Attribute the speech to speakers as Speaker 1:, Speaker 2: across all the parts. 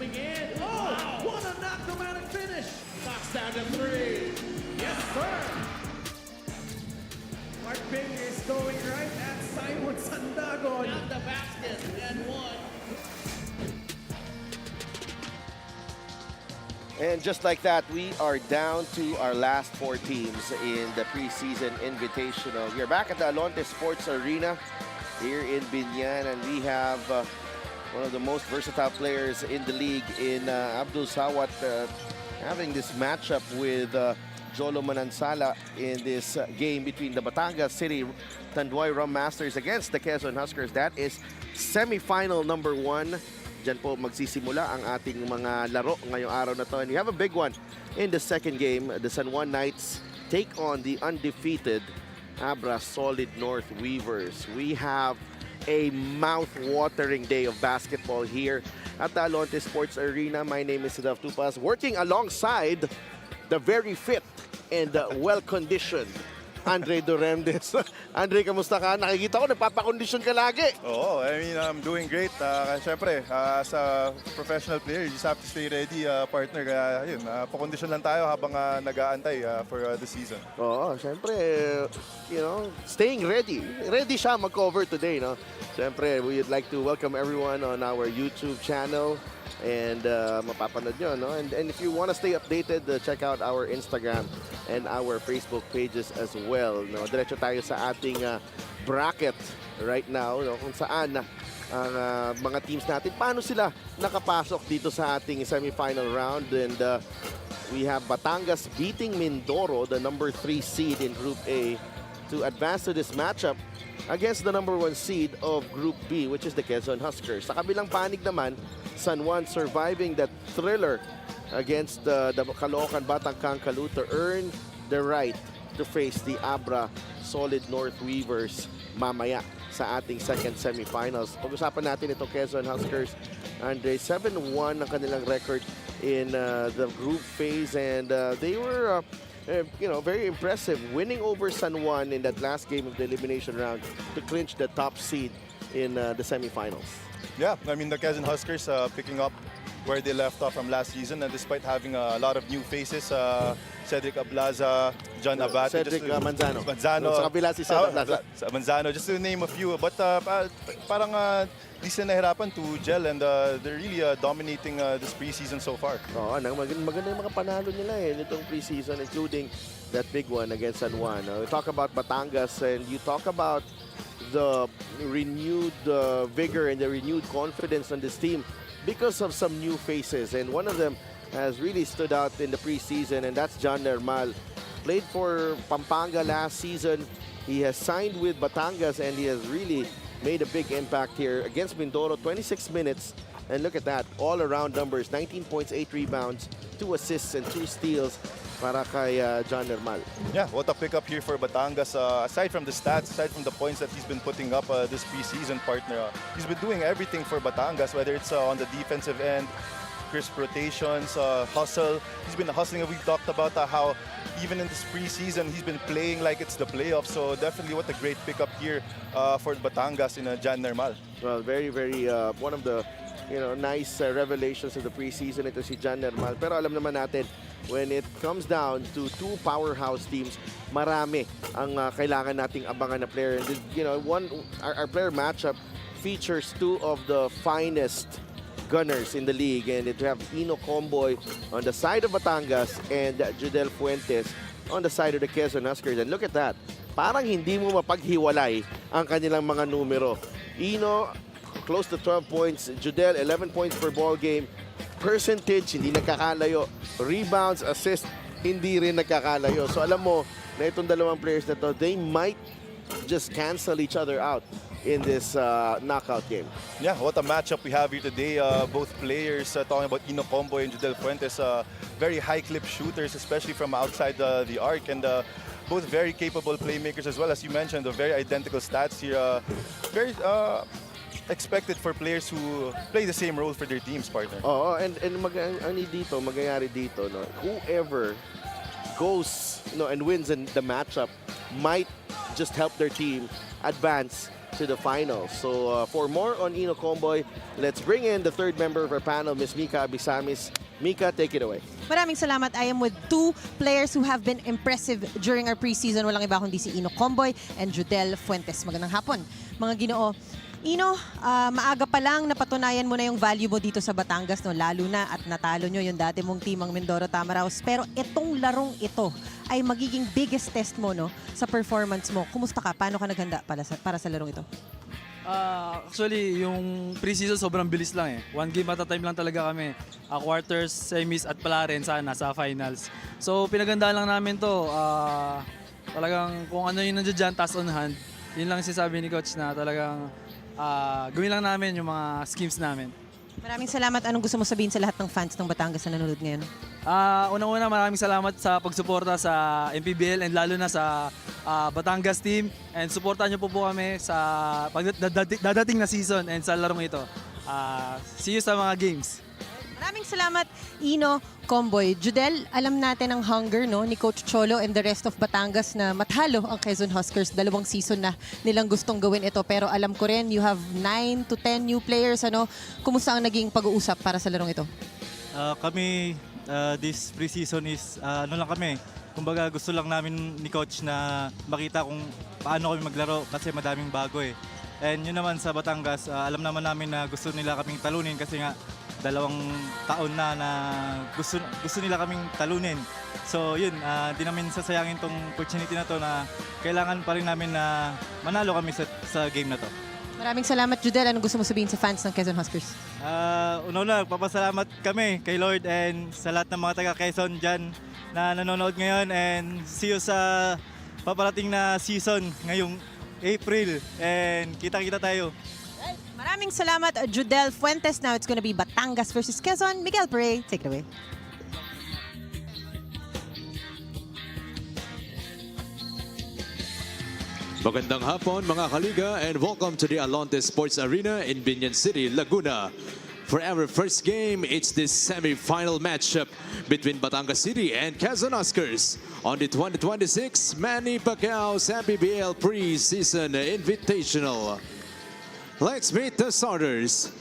Speaker 1: zooming in. Oh, what a knock-o-matic finish. Knocks down to 3. Yes, sir. Mark Ping is going right at Simon Sandagon. Down the basket and 1.
Speaker 2: And just like that, we are down to our last 4 teams in the preseason invitational. We are back at the Alonte Sports Arena here in Binyan, and we have one of the most versatile players in the league in Abdul Sawat having this matchup with Jolo Manansala in this game between the Batangas City Tanduay Rum Masters against the Quezon Huskers. That is semifinal number 1. Diyan po magsisimula ang ating mga laro ngayong araw na to. And we have a big one in the second game. The San Juan Knights take on the undefeated Abra Solid North Weavers. We have a mouth-watering day of basketball here at the Alonte Sports Arena. My name is Sidav Tupas, working alongside the very fit and well-conditioned Andre Doremdes. Andre, kamusta ka? Nakikita ko, nagpapakondisyon ka lagi.
Speaker 3: Oo, I mean, I'm doing great. Siyempre, as a professional player, you just have to stay ready, partner. Kaya, yun, pakondisyon lang tayo habang nag-aantay for the season.
Speaker 2: Oo, siyempre, you know, staying ready. Ready siya mag-cover today, no? Siyempre, we would like to welcome everyone on our YouTube channel. And mapapanood nyo, no? And if you want to stay updated, check out our Instagram and our Facebook pages as well, no? Diretso tayo sa ating bracket right now, no? Kung saan ang mga teams natin, paano sila nakapasok dito sa ating semifinal round. And we have Batangas beating Mindoro, the number 3 seed in Group A, to advance to this matchup against the number 1 seed of Group B, which is the Quezon Huskers. Sa kabilang panig naman, San Juan surviving that thriller against the Caloocan Batangkang Kalu to earn the right to face the Abra Solid North Weavers mamaya sa ating second semifinals. Pag-usapan natin itong Quezon Huskers. Andre, 7-1 ang kanilang record in the group phase, and they were you know, very impressive, winning over San Juan in that last game of the elimination round to clinch the top seed in the semifinals.
Speaker 3: Yeah, I mean, the Quezon Huskers picking up where they left off from last season, and despite having a lot of new faces, Cedric Ablaza, John Abate,
Speaker 2: Cedric Manzano.
Speaker 3: Sa
Speaker 2: kabila si Cedric Ablaza.
Speaker 3: Manzano, just to name a few. But parang di sila nahirapan to gel, and they're really dominating this preseason so far.
Speaker 2: Oo, maganda yung mga panalo nila nitong preseason, including that big one against San Juan. We talk about Batangas, and you talk about the renewed vigor and the renewed confidence on this team because of some new faces, and one of them has really stood out in the preseason, and that's John Nermal. Played for Pampanga last season. He has signed with Batangas, and he has really made a big impact here against Mindoro. 26 minutes, and look at that, all-around numbers: 19 points, 8 rebounds, 2 assists, and 2 steals para kay John Nermal.
Speaker 3: Yeah, what a pickup here for Batangas. Aside from the stats, aside from the points that he's been putting up this preseason, partner, he's been doing everything for Batangas, whether it's on the defensive end, crisp rotations, hustle. He's been hustling. We've talked about how even in this preseason, he's been playing like it's the playoffs. So definitely what a great pickup here for Batangas in John Nermal.
Speaker 2: Well, very, very one of the nice revelations of the preseason, ito si John Nermal. Pero alam naman natin, when it comes down to 2 powerhouse teams, marami ang kailangan nating abangan na player. And, you know, our player matchup features 2 of the finest gunners in the league, and it have Ino Comboy on the side of Batangas and Judel Fuentes on the side of the Quezon Huskers. And look at that, parang hindi mo mapaghiwalay ang kanilang mga numero. Ino, close to 12 points. Judel, 11 points per ball game. Percentage, hindi nagkakalayo. Rebounds, assists, hindi rin nagkakalayo. So alam mo na itong dalawang players na to, they might just cancel each other out in this knockout game.
Speaker 3: Yeah, what a matchup we have here today. Both players talking about Ino Comboy and Judel Fuentes, very high-clip shooters, especially from outside the arc, and both very capable playmakers as well. As you mentioned, very identical stats here. Very expected for players who play the same role for their teams, partner.
Speaker 2: Oo, and magyayari dito, no? Whoever goes, and wins in the matchup might just help their team advance to the finals. So for more on Ino Comboy, let's bring in the third member of our panel, Miss Mika Abisamis. Mika, take it away.
Speaker 4: Maraming salamat. I am with two players who have been impressive during our preseason. Walang iba kundi si Ino Comboy and Judel Fuentes. Magandang hapon, mga Ginoo. Ino, maaga pa lang napatunayan mo na yung value mo dito sa Batangas, no? Lalo na at natalo nyo yung dati mong team, ang Mindoro Tamaraos. Pero itong larong ito ay magiging biggest test mo, no, sa performance mo. Kumusta ka? Paano ka naghanda para sa larong ito?
Speaker 5: Actually, yung preseason sobrang bilis lang eh. One game at a time lang talaga kami. Quarters, semis at pala rin sana sa finals. So pinagandaan lang namin to. Talagang kung ano yung nandiyan dyan, task on hand. Yun lang sinasabi ni Coach na talagang gawin lang namin yung mga schemes namin.
Speaker 4: Maraming salamat. Anong gusto mo sabihin sa lahat ng fans ng Batangas na nanonood ngayon?
Speaker 5: Unang-una, maraming salamat sa pagsuporta sa MPBL and lalo na sa Batangas team. And suportahan niyo po kami sa dadating na season and sa larong ito. See you sa mga games.
Speaker 4: Maraming salamat, Ino, Comboy. Judel, alam natin ang hunger, no, ni Coach Cholo and the rest of Batangas na matalo ang Quezon Huskers. 2 season na nilang gustong gawin ito. Pero alam ko rin, you have 9 to 10 new players. Ano? Kumusta ang naging pag-uusap para sa larong ito?
Speaker 6: Kami, this preseason is, ano lang kami, kumbaga gusto lang namin ni Coach na makita kung paano kami maglaro kasi madaming bago eh. And yun naman sa Batangas, alam naman namin na gusto nila kaming talunin kasi nga 2 taon na gusto nila kaming talunin. So yun, di namin sasayangin tong opportunity na to na kailangan pa rin namin na manalo kami sa game na to.
Speaker 4: Maraming salamat, Judel. Anong gusto mo sabihin sa fans ng Quezon Huskers?
Speaker 6: Una, papasalamat kami kay Lord and sa lahat ng mga taga Quezon dyan na nanonood ngayon and see you sa paparating na season ngayong April and kita-kita tayo.
Speaker 4: Maraming salamat, Judel Fuentes. Now it's gonna be Batangas versus Quezon. Miguel Pere, take it away.
Speaker 7: Magandang hapon mga kaliga and welcome to the Alonte Sports Arena in Binyan City, Laguna. For our first game, it's the semi-final matchup between Batangas City and Quezon Huskers on the 2026 Manny Pacquiao's MPBL Preseason Invitational. Let's meet the starters.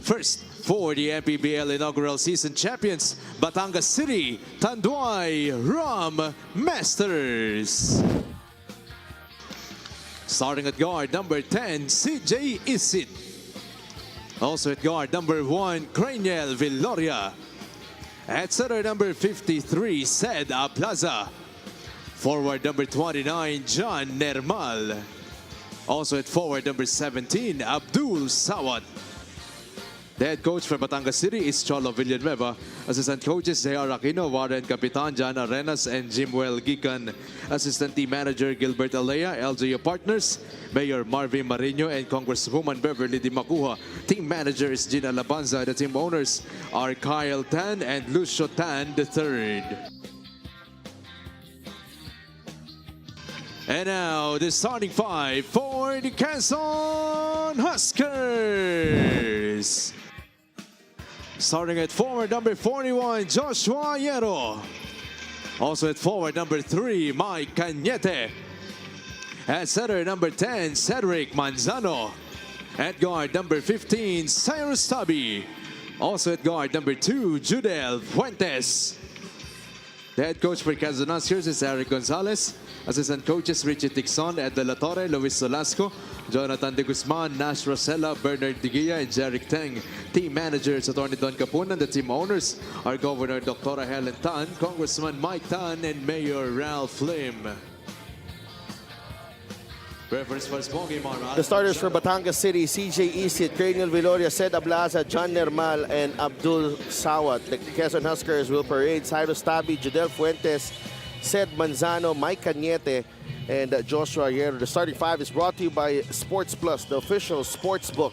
Speaker 7: First, for the MPBL inaugural season champions, Batangas City, Tanduay Ram Masters. Starting at guard number 10, CJ Isit. Also at guard number 1, Craniel Villoria. At center number 53, Sed Plaza. Forward number 29, John Nermal. Also at forward number 17, Abdul Sawat. The head coach for Batangas City is Cholo Villanueva. Assistant coaches J.R. Aquino, Warren Capitan, John Arenas, and Jimwell Gikan. Assistant team manager Gilbert Alea, LGU Partners, Mayor Marvin Marino, and Congresswoman Beverly Di Macuja. Team manager is Gina Labanza. The team owners are Kyle Tan and Lucio Tan III. And now, the starting 5 for the Quezon Huskers. Starting at forward number 41, Joshua Hierro. Also at forward number 3, Mike Cañete. At center number 10, Cedric Manzano. At guard number 15, Cyrus Tabi. Also at guard number 2, Judel Fuentes. The head coach for Quezon Huskers is Eric Gonzalez. Assistant coaches Richie Tixon, Ed De La Torre, Luis Solasco, Jonathan De Guzman, Nash Rosella, Bernard Diguia, and Jeric Teng. Team managers Attorney Don Capunan. The team owners are Governor Dr. Helen Tan, Congressman Mike Tan, and Mayor Ralph Lim.
Speaker 2: The starters for Batangas City, CJ Isit, Craniel Villoria, Sed Ablaza, John Nermal, and Abdul Sawat. The Quezon Huskers will parade Cyrus Tabi, Judel Fuentes, Sed Manzano, Mike Cañete, and Joshua Hierro. The starting 5 is brought to you by Sports Plus, the official sports book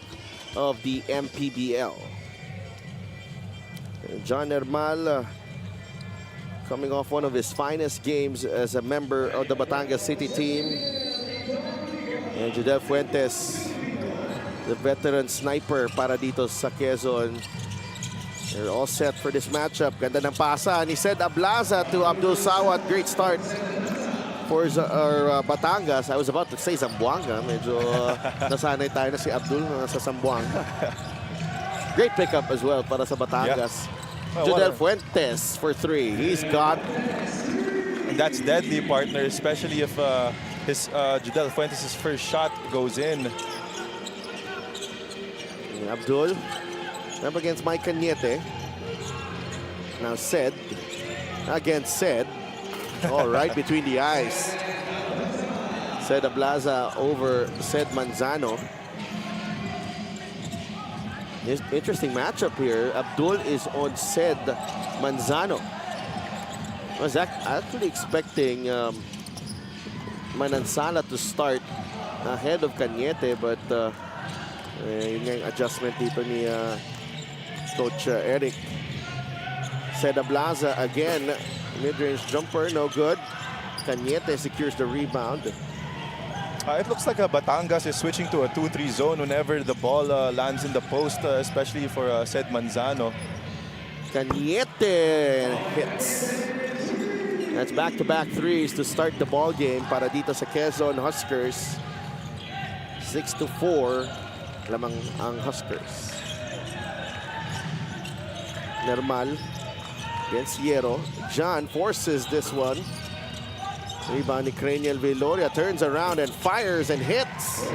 Speaker 2: of the MPBL. And John Nermal, coming off one of his finest games as a member of the Batangas City team. And Judel Fuentes, the veteran sniper para dito sa Quezon. They're all set for this matchup. Ganda ng pasa ni Sed Ablaza to Abdul Sawat. Great start for Batangas. I was about to say Zamboanga. Medyo nasanay tayo na si Abdul sa Zamboanga. Great pickup as well para sa Batangas.
Speaker 3: Oh,
Speaker 2: Judel Fuentes for 3. He's got.
Speaker 3: And that's deadly, partner, especially if Judel Fuentes' first shot goes in.
Speaker 2: Abdul up against Mike Cañete. Now Sed against Sed. All right, between the eyes. Sed Ablaza over Sed Manzano. Interesting matchup here. Abdul is on Sed Manzano. I was actually expecting Manansala to start ahead of Cañete, but yun nga yung adjustment dito ni Coach Eric. Sed Ablaza again. Mid-range jumper, no good. Cañete secures the rebound.
Speaker 3: It looks like Batangas is switching to a 2-3 zone whenever the ball lands in the post, especially for Sed Manzano.
Speaker 2: Cañete hits. That's back-to-back threes to start the ball game para dito sa Quezon Huskers. 6-4 lamang ang Huskers. Normal against Hierro. John forces this one. Rebound ni Craniel Viloria, turns around and fires and hits.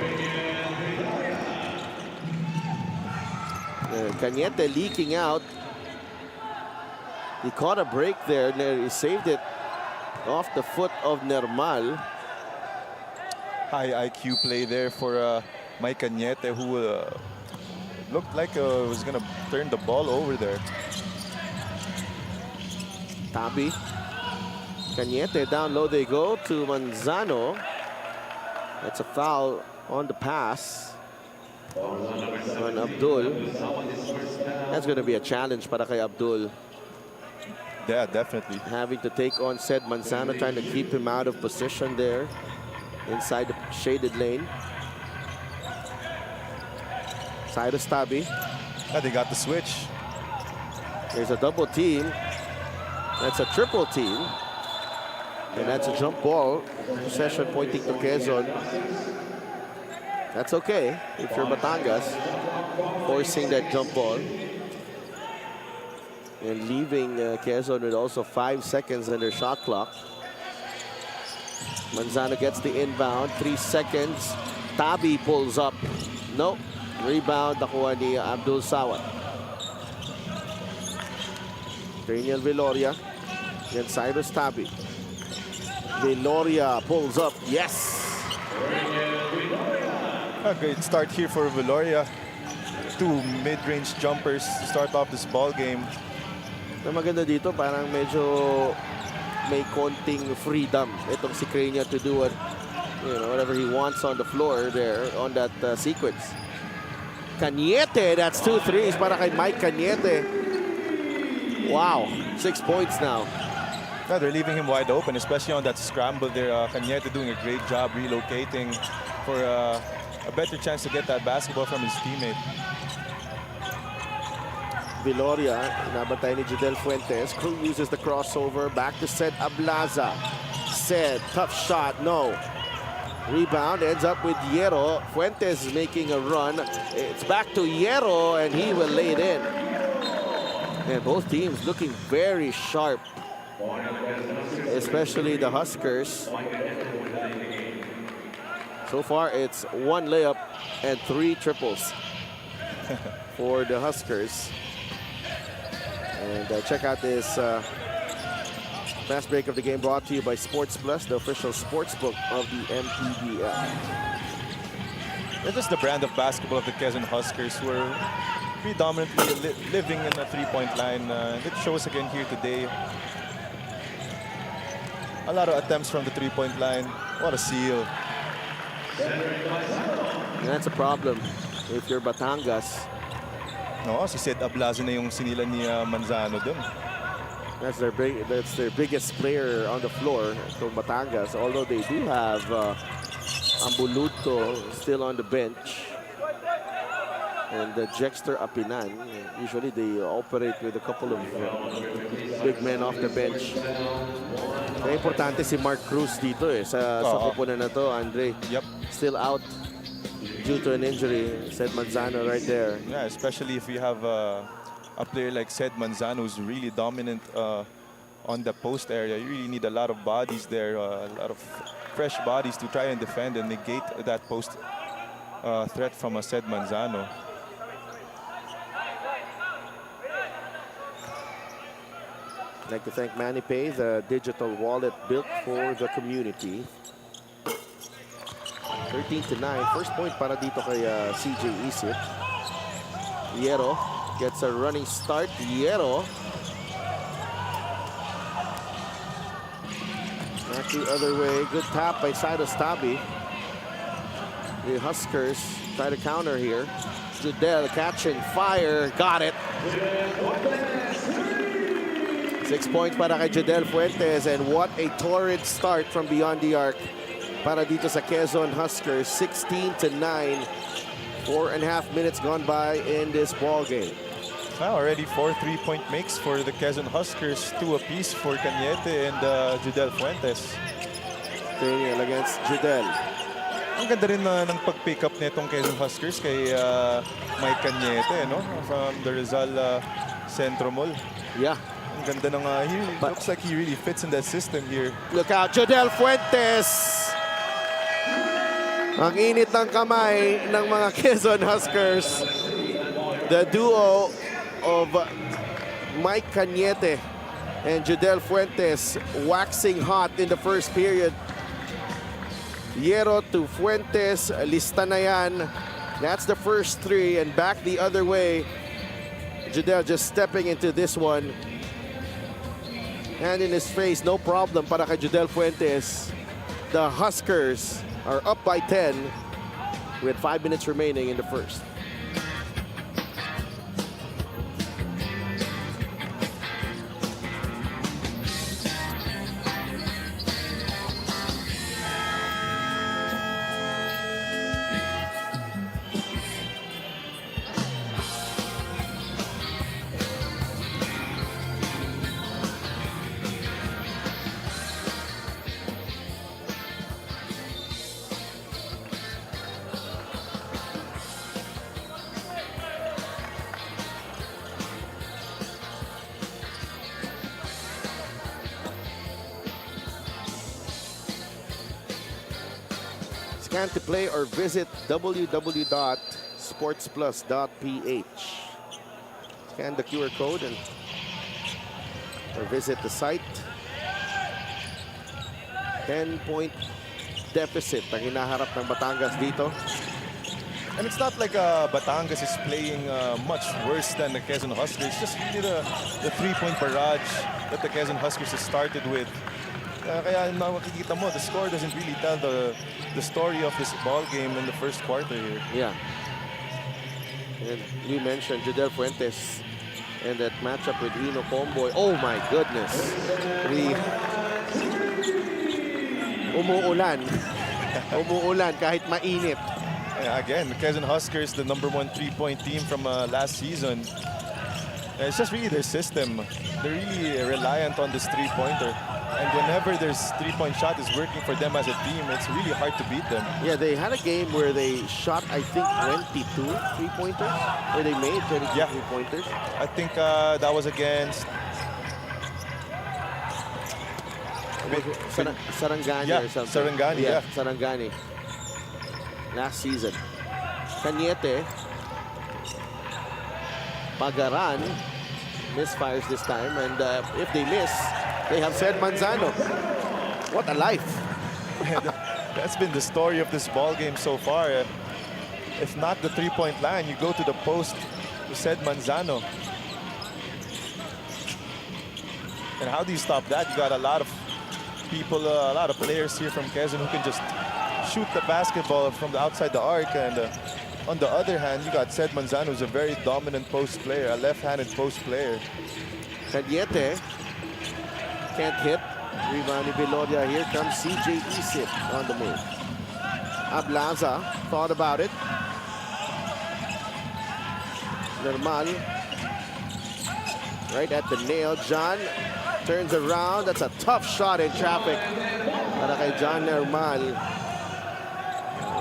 Speaker 2: Cañete leaking out. He caught a break there. He saved it off the foot of Normal.
Speaker 3: High IQ play there for Mike Cañete, who looked like was going to turn the ball over there.
Speaker 2: Tabi. Cañete, down low they go to Manzano. That's a foul on the pass on Abdul. That's going to be a challenge para kay Abdul.
Speaker 3: Yeah, definitely.
Speaker 2: Having to take on Sed Manzano, trying to keep him out of position there inside the shaded lane. Cyrus Tabi.
Speaker 3: Yeah, they got the switch.
Speaker 2: There's a double team. That's a triple team. And that's a jump ball. Possession pointing to Quezon. That's okay if you're Batangas. Forcing that jump ball. And leaving Quezon with also 5 seconds on their shot clock. Manzano gets the inbound. 3 seconds. Tabi pulls up. Nope. Rebound nakuha ni Abdul Sawat. Daniel Viloria against Cyrus Tabi. Viloria pulls up. Yes.
Speaker 3: A great start here for Viloria. 2 mid-range jumpers to start off this ball game.
Speaker 2: Na maganda dito, parang medyo may konting freedom itong si Crania to do whatever he wants on the floor there on that sequence. Cañete, that's 2 threes para kay Mike Cañete. Wow, 6 points now.
Speaker 3: Yeah, they're leaving him wide open, especially on that scramble there. Cañete doing a great job relocating for a better chance to get that basketball from his teammate.
Speaker 2: Viloria, nabantay ni Judel Fuentes. Crew uses the crossover. Back to Sed Ablaza. Sed, tough shot, no. Rebound ends up with Hierro. Fuentes is making a run. It's back to Hierro, and he will lay it in. And both teams looking very sharp, especially the Huskers. So far, it's 1 layup and 3 triples for the Huskers. And check out this fast break of the game brought to you by Sports Plus, the official sports book of the MPBL.
Speaker 3: This is the brand of basketball of the Quezon Huskers, who are predominantly living in a three-point line. It shows again here today. A lot of attempts from the three-point line. What a seal.
Speaker 2: And that's a problem if you're Batangas.
Speaker 3: No, si Sed Ablaza na yung sinila ni Manzano dun.
Speaker 2: That's their biggest player on the floor from Batangas. Although they do have Ambuluto still on the bench. And Jexter Apinan, usually they operate with a couple of big men off the bench. Kaya importante si Mark Cruz dito sa kupunan na to, Andre.
Speaker 3: Yep.
Speaker 2: Still out due to an injury. Sed Manzano right there.
Speaker 3: Yeah, especially if you have a player like Sed Manzano who's really dominant on the post area. You really need a lot of bodies there, a lot of fresh bodies to try and defend and negate that post threat from a Sed Manzano.
Speaker 2: I'd like to thank ManiPay, the digital wallet built for the community. 13-9. First point para dito kay CJ Isit. Hierro gets a running start. Hierro. Back the other way. Good tap by Sido Stabi. The Huskers try to counter here. Judel catching fire. Got it. 6 points para kay Judel Fuentes, and what a torrid start from beyond the arc para dito sa Quezon Huskers. 16-9. 4.5 minutes gone by in this ball game.
Speaker 3: Now already 4 3-point makes for the Quezon Huskers, 2 apiece for Cañete and Judel Fuentes.
Speaker 2: Daniel against Judel.
Speaker 3: Ang ganda rin ng pag-pick up nitong Quezon Huskers kay Mike Cañete, no? From the Rizal Centro Mall.
Speaker 2: Yeah.
Speaker 3: Ang ganda ng he looks like he really fits in that system here.
Speaker 2: Look out, Judel Fuentes! Ang init ng kamay ng mga Quezon Huskers. The duo of Mike Cañete and Judel Fuentes waxing hot in the first period. Hierro to Fuentes, lista na yan. That's the first 3, and back the other way. Judel just stepping into this one. Hand in his face, no problem para kay Judel Fuentes. The Huskers are up by 10 with 5 minutes remaining in the first. Scan to play or visit www.sportsplus.ph. Scan the QR code or visit the site. 10-point deficit ang hinaharap ng Batangas dito.
Speaker 3: And it's not like Batangas is playing much worse than the Quezon Huskers. It's just really the 3-point barrage that the Quezon Huskers has started with. Kaya makikita mo, the score doesn't really tell the story of this ball game in the first quarter here.
Speaker 2: Yeah. And you mentioned Judel Fuentes and that matchup with Ino Comboy. Oh my goodness. Umuulan. Umuulan kahit mainit.
Speaker 3: Yeah, again, the Quezon Huskers, the #1 3-point team from last season. It's just really their system. They're really reliant on this 3-pointer. And whenever there's 3-point shot is working for them as a team, it's really hard to beat them.
Speaker 2: Yeah, they had a game where they shot, I think, 22 3-pointers. Or they made 22 3-pointers.
Speaker 3: I think that was against
Speaker 2: Sarangani or something.
Speaker 3: Sarangani, yeah.
Speaker 2: Sarangani. Last season. Cañete. Pagaran misfires this time, and if they miss, they have Sed Manzano. What a life.
Speaker 3: That's been the story of this ball game so far. If not the 3-point line, you go to the post to Sed Manzano. And how do you stop that? You got a lot of people, a lot of players here from Quezon who can just shoot the basketball from the outside the arc. And on the other hand, you got Sed Manzano, who's a very dominant post player, a left-handed post player.
Speaker 2: Cañete can't hit. Rebound Viloria. Here comes CJ Isit on the move. Ablaza thought about it. Normal. Right at the nail. John turns around. That's a tough shot in traffic. Para kay John Normal.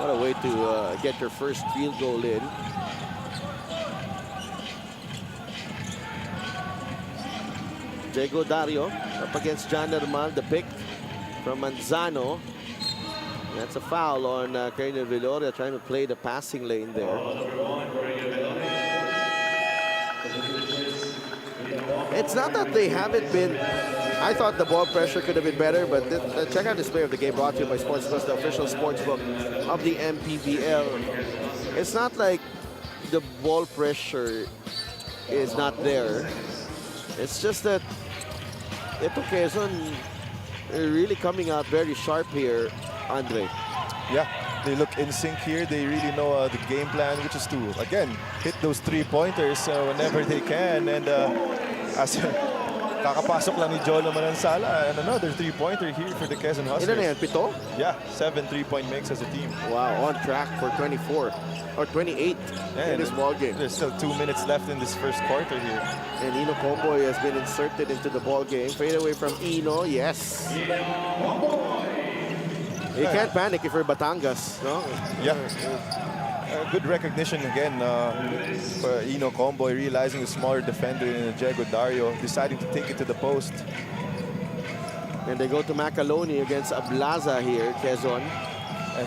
Speaker 2: What a way to get your first field goal in. Diego Dario up against John Normal. The pick from Manzano. That's a foul on Colonel Villoria trying to play the passing lane there. It's not that they haven't been. I thought the ball pressure could have been better, but check out this play of the game brought to you by Sports Plus, the official sports book of the MPBL. It's not like the ball pressure is not there. It's just that ito Quezon really coming out very sharp here, Andre.
Speaker 3: Yeah, they look in sync here. They really know the game plan, which is to, again, hit those three-pointers whenever they can. And as kakapasok lang ni Jolo Manansala, and another three-pointer here for the Quezon Huskers.
Speaker 2: Ilan na yan? Pito?
Speaker 3: Yeah, 7 3-point makes as a team.
Speaker 2: Wow, on track for 24 or 28 in this ball game.
Speaker 3: There's still 2 minutes left in this first quarter here.
Speaker 2: And Ino Comboy has been inserted into the ball game. Fade away from Ino, yes. You can't panic if you're Batangas, no?
Speaker 3: Yeah. Good recognition again for Ino Comboy, realizing the smaller defender in Diego Dario, deciding to take it to the post.
Speaker 2: And they go to Macaloni against Ablaza here, Quezon.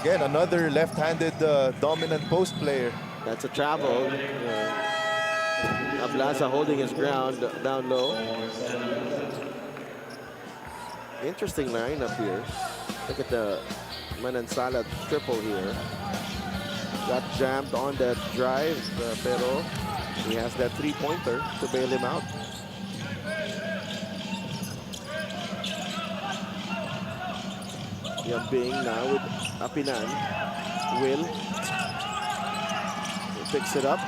Speaker 3: Again, another left-handed dominant post player.
Speaker 2: That's a travel. Ablaza holding his ground down low. Interesting lineup here. Look at the Manansala triple here. Got jammed on that drive, pero he has that three-pointer to bail him out. Yambing now with Apinan. Will. He picks it up.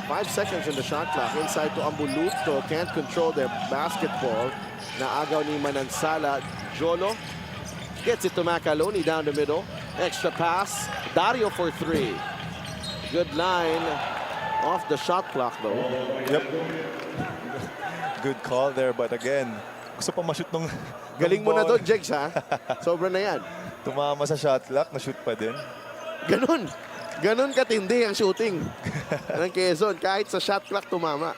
Speaker 2: 5 seconds in the shot clock. Inside to Ambuluto. Can't control their basketball. Naagaw ni Manansala. Jolo gets it to Macaloni down the middle. Extra pass. Dario for three. Good line off the shot clock though.
Speaker 3: Yep. Good call there, but again, gusto pa ma-shoot nung
Speaker 2: Galing mo na doon, Jegs, ha? Sobra na yan.
Speaker 3: Tumama sa shot clock, na-shoot pa din.
Speaker 2: Ganun. Ganun katindi ang shooting ng Quezon. Kahit sa shot clock tumama.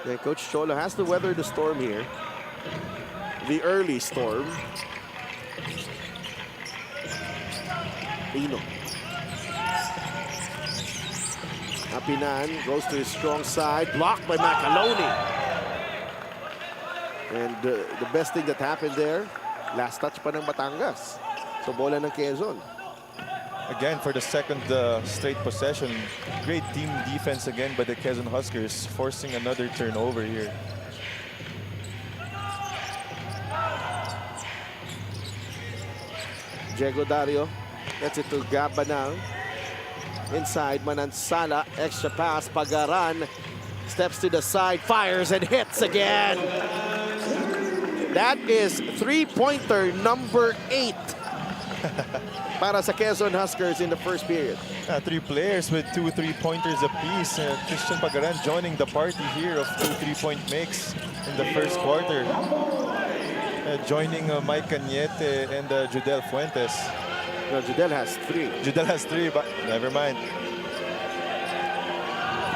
Speaker 2: Yeah, Coach Cholo has to weather the storm here. The early storm. Ino. Apinan goes to his strong side. Blocked by Macaloni. And the best thing that happened there, last touch pa ng Batangas. So bola ng Quezon.
Speaker 3: Again, for the second straight possession, great team defense again by the Quezon Huskers, forcing another turnover here.
Speaker 2: Diego Dario gets it to Gabanang. Inside, Manansala, extra pass, Pagaran steps to the side, fires and hits again. That is three-pointer number 8 para sa Quezon Huskers in the first period.
Speaker 3: 3 players with 2 3-pointers apiece. Christian Pagaran joining the party here of 2 3-point makes in the first quarter. Joining Mike Cañete and Judel Fuentes.
Speaker 2: No, Judel has 3.
Speaker 3: Judel has 3, but never mind.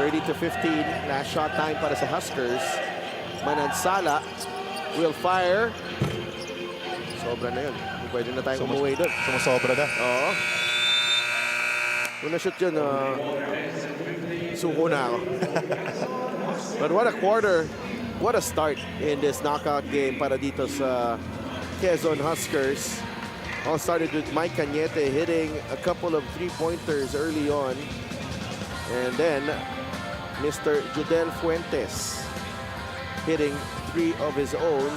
Speaker 2: 30-15, last shot time para sa Huskers. Manansala will fire. Sobra na yun. Pwede na tayong umuwi doon.
Speaker 3: Sumusobra na.
Speaker 2: Oo. Kung na-shoot yun, suko na ako. But what a quarter. What a start in this knockout game para dito sa Quezon Huskers. All started with Mike Cañete hitting a couple of three-pointers early on. And then Mr. Judel Fuentes hitting 3 of his own.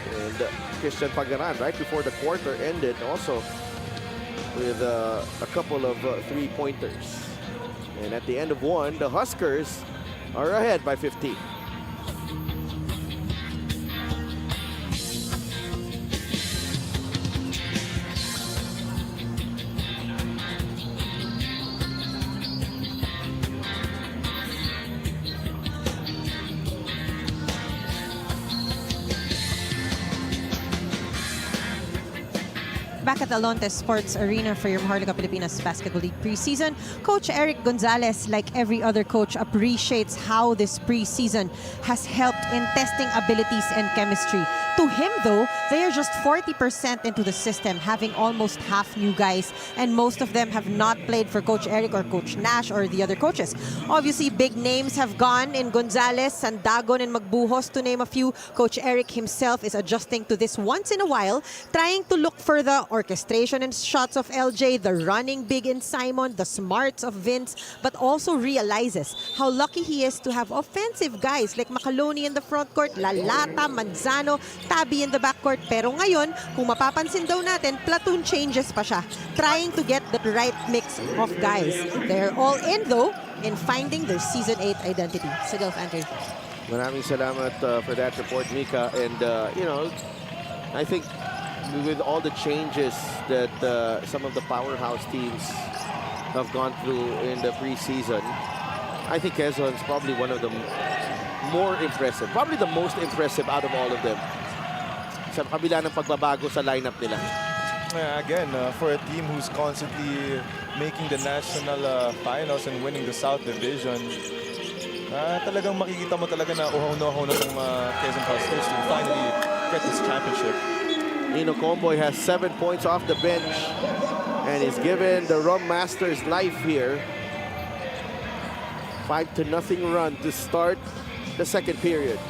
Speaker 2: And Christian Pagaran right before the quarter ended also with a couple of three-pointers. And at the end of one, the Huskers are ahead by 15.
Speaker 4: back at the Lontes Sports Arena for your Maharlika Pilipinas Basketball League preseason. Coach Eric Gonzalez, like every other coach, appreciates how this preseason has helped in testing abilities and chemistry. To him, though, they are just 40% into the system, having almost half new guys, and most of them have not played for Coach Eric or Coach Nash or the other coaches. Obviously, big names have gone in Gonzalez, Sandagon, and Magbuhos, to name a few. Coach Eric himself is adjusting to this once in a while, trying to look for the orchestration and shots of LJ, the running big in Simon, the smarts of Vince, but also realizes how lucky he is to have offensive guys like Macaloni in the front court, Lalata, Manzano, Tabi in the backcourt. Pero ngayon, kung mapapansin daw natin, platoon changes pa siya, trying to get the right mix of guys. They're all in though in finding their Season 8 identity. Sigilf, Andrew.
Speaker 2: Maraming salamat for that report, Mika. And, you know, I think with all the changes that some of the powerhouse teams have gone through in the preseason, I think Quezon is probably one of the more impressive, probably the most impressive out of all of them. Sa kabila ng pagbabago sa lineup nila.
Speaker 3: Again, for a team who's constantly making the national finals and winning the South Division, talagang makikita mo talaga na uhaw na ng Quezon Huskers to finally get this championship.
Speaker 2: Ino Comboy has 7 points off the bench and is given the Rum Masters life here. 5-0 run to start the second period.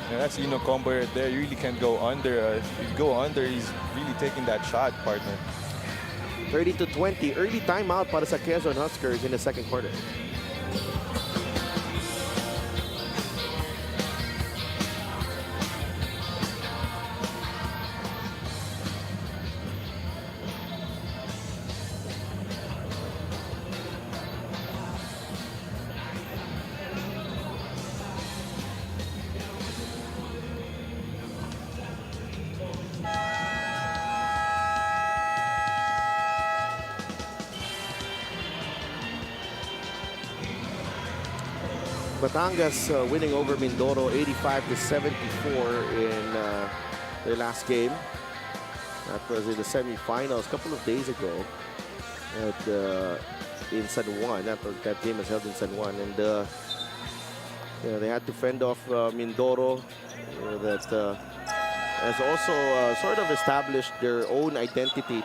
Speaker 3: Yeah, that's Ino Combo right there. You really can't go under. If you go under, he's really taking that shot, partner.
Speaker 2: 30-20. Early timeout para sa Quezon Huskers in the second quarter. Batangas winning over Mindoro 85-74 in their last game. That was in the semifinals a couple of days ago at, in San Juan. That game was held in San Juan, and you know, they had to fend off Mindoro that has also sort of established their own identity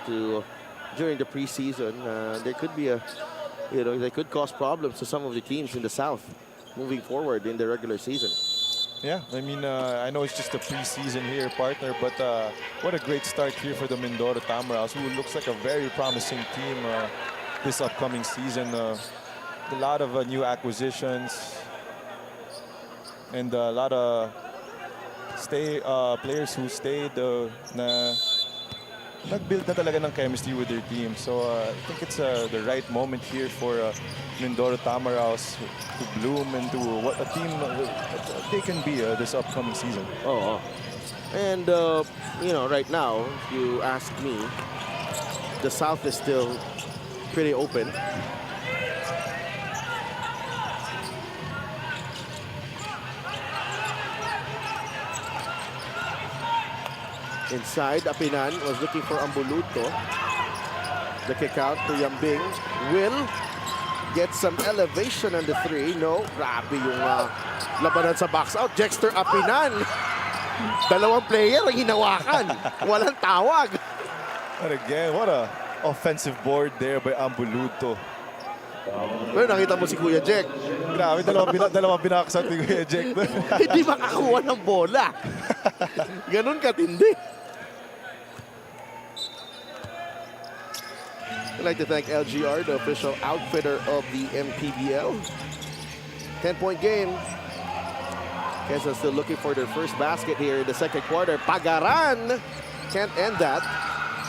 Speaker 2: during the preseason. There could be they could cause problems to some of the teams in the South moving forward in the regular season.
Speaker 3: Yeah, I mean, I know it's just a preseason here, partner, but what a great start here for the Mindoro Tamaraws, who looks like a very promising team this upcoming season. A lot of new acquisitions and a lot of players who stayed nag-build na talaga ng chemistry with their team. So I think it's the right moment here for Mindoro Tamaraws to bloom into what a team they can be this upcoming season.
Speaker 2: And you know, right now, if you ask me, the South is still pretty open. Inside, Apinan was looking for Ambuluto. The kick out to Yambing. Will get some elevation on the three. No, grabe yung labanan sa box out. Jexter Apinan. Dalawang player ang hinawakan. Walang tawag.
Speaker 3: But again, what a offensive board there by Ambuluto.
Speaker 2: Pero nakita mo si Kuya Jack.
Speaker 3: Grabe, dalawang binakasat ni Kuya Jack.
Speaker 2: Hindi makakuha ng bola. Ganun katindi. I'd like to thank LGR, the official outfitter of the MPBL. 10-point game. Quezon still looking for their first basket here in the second quarter. Pagaran can't end that.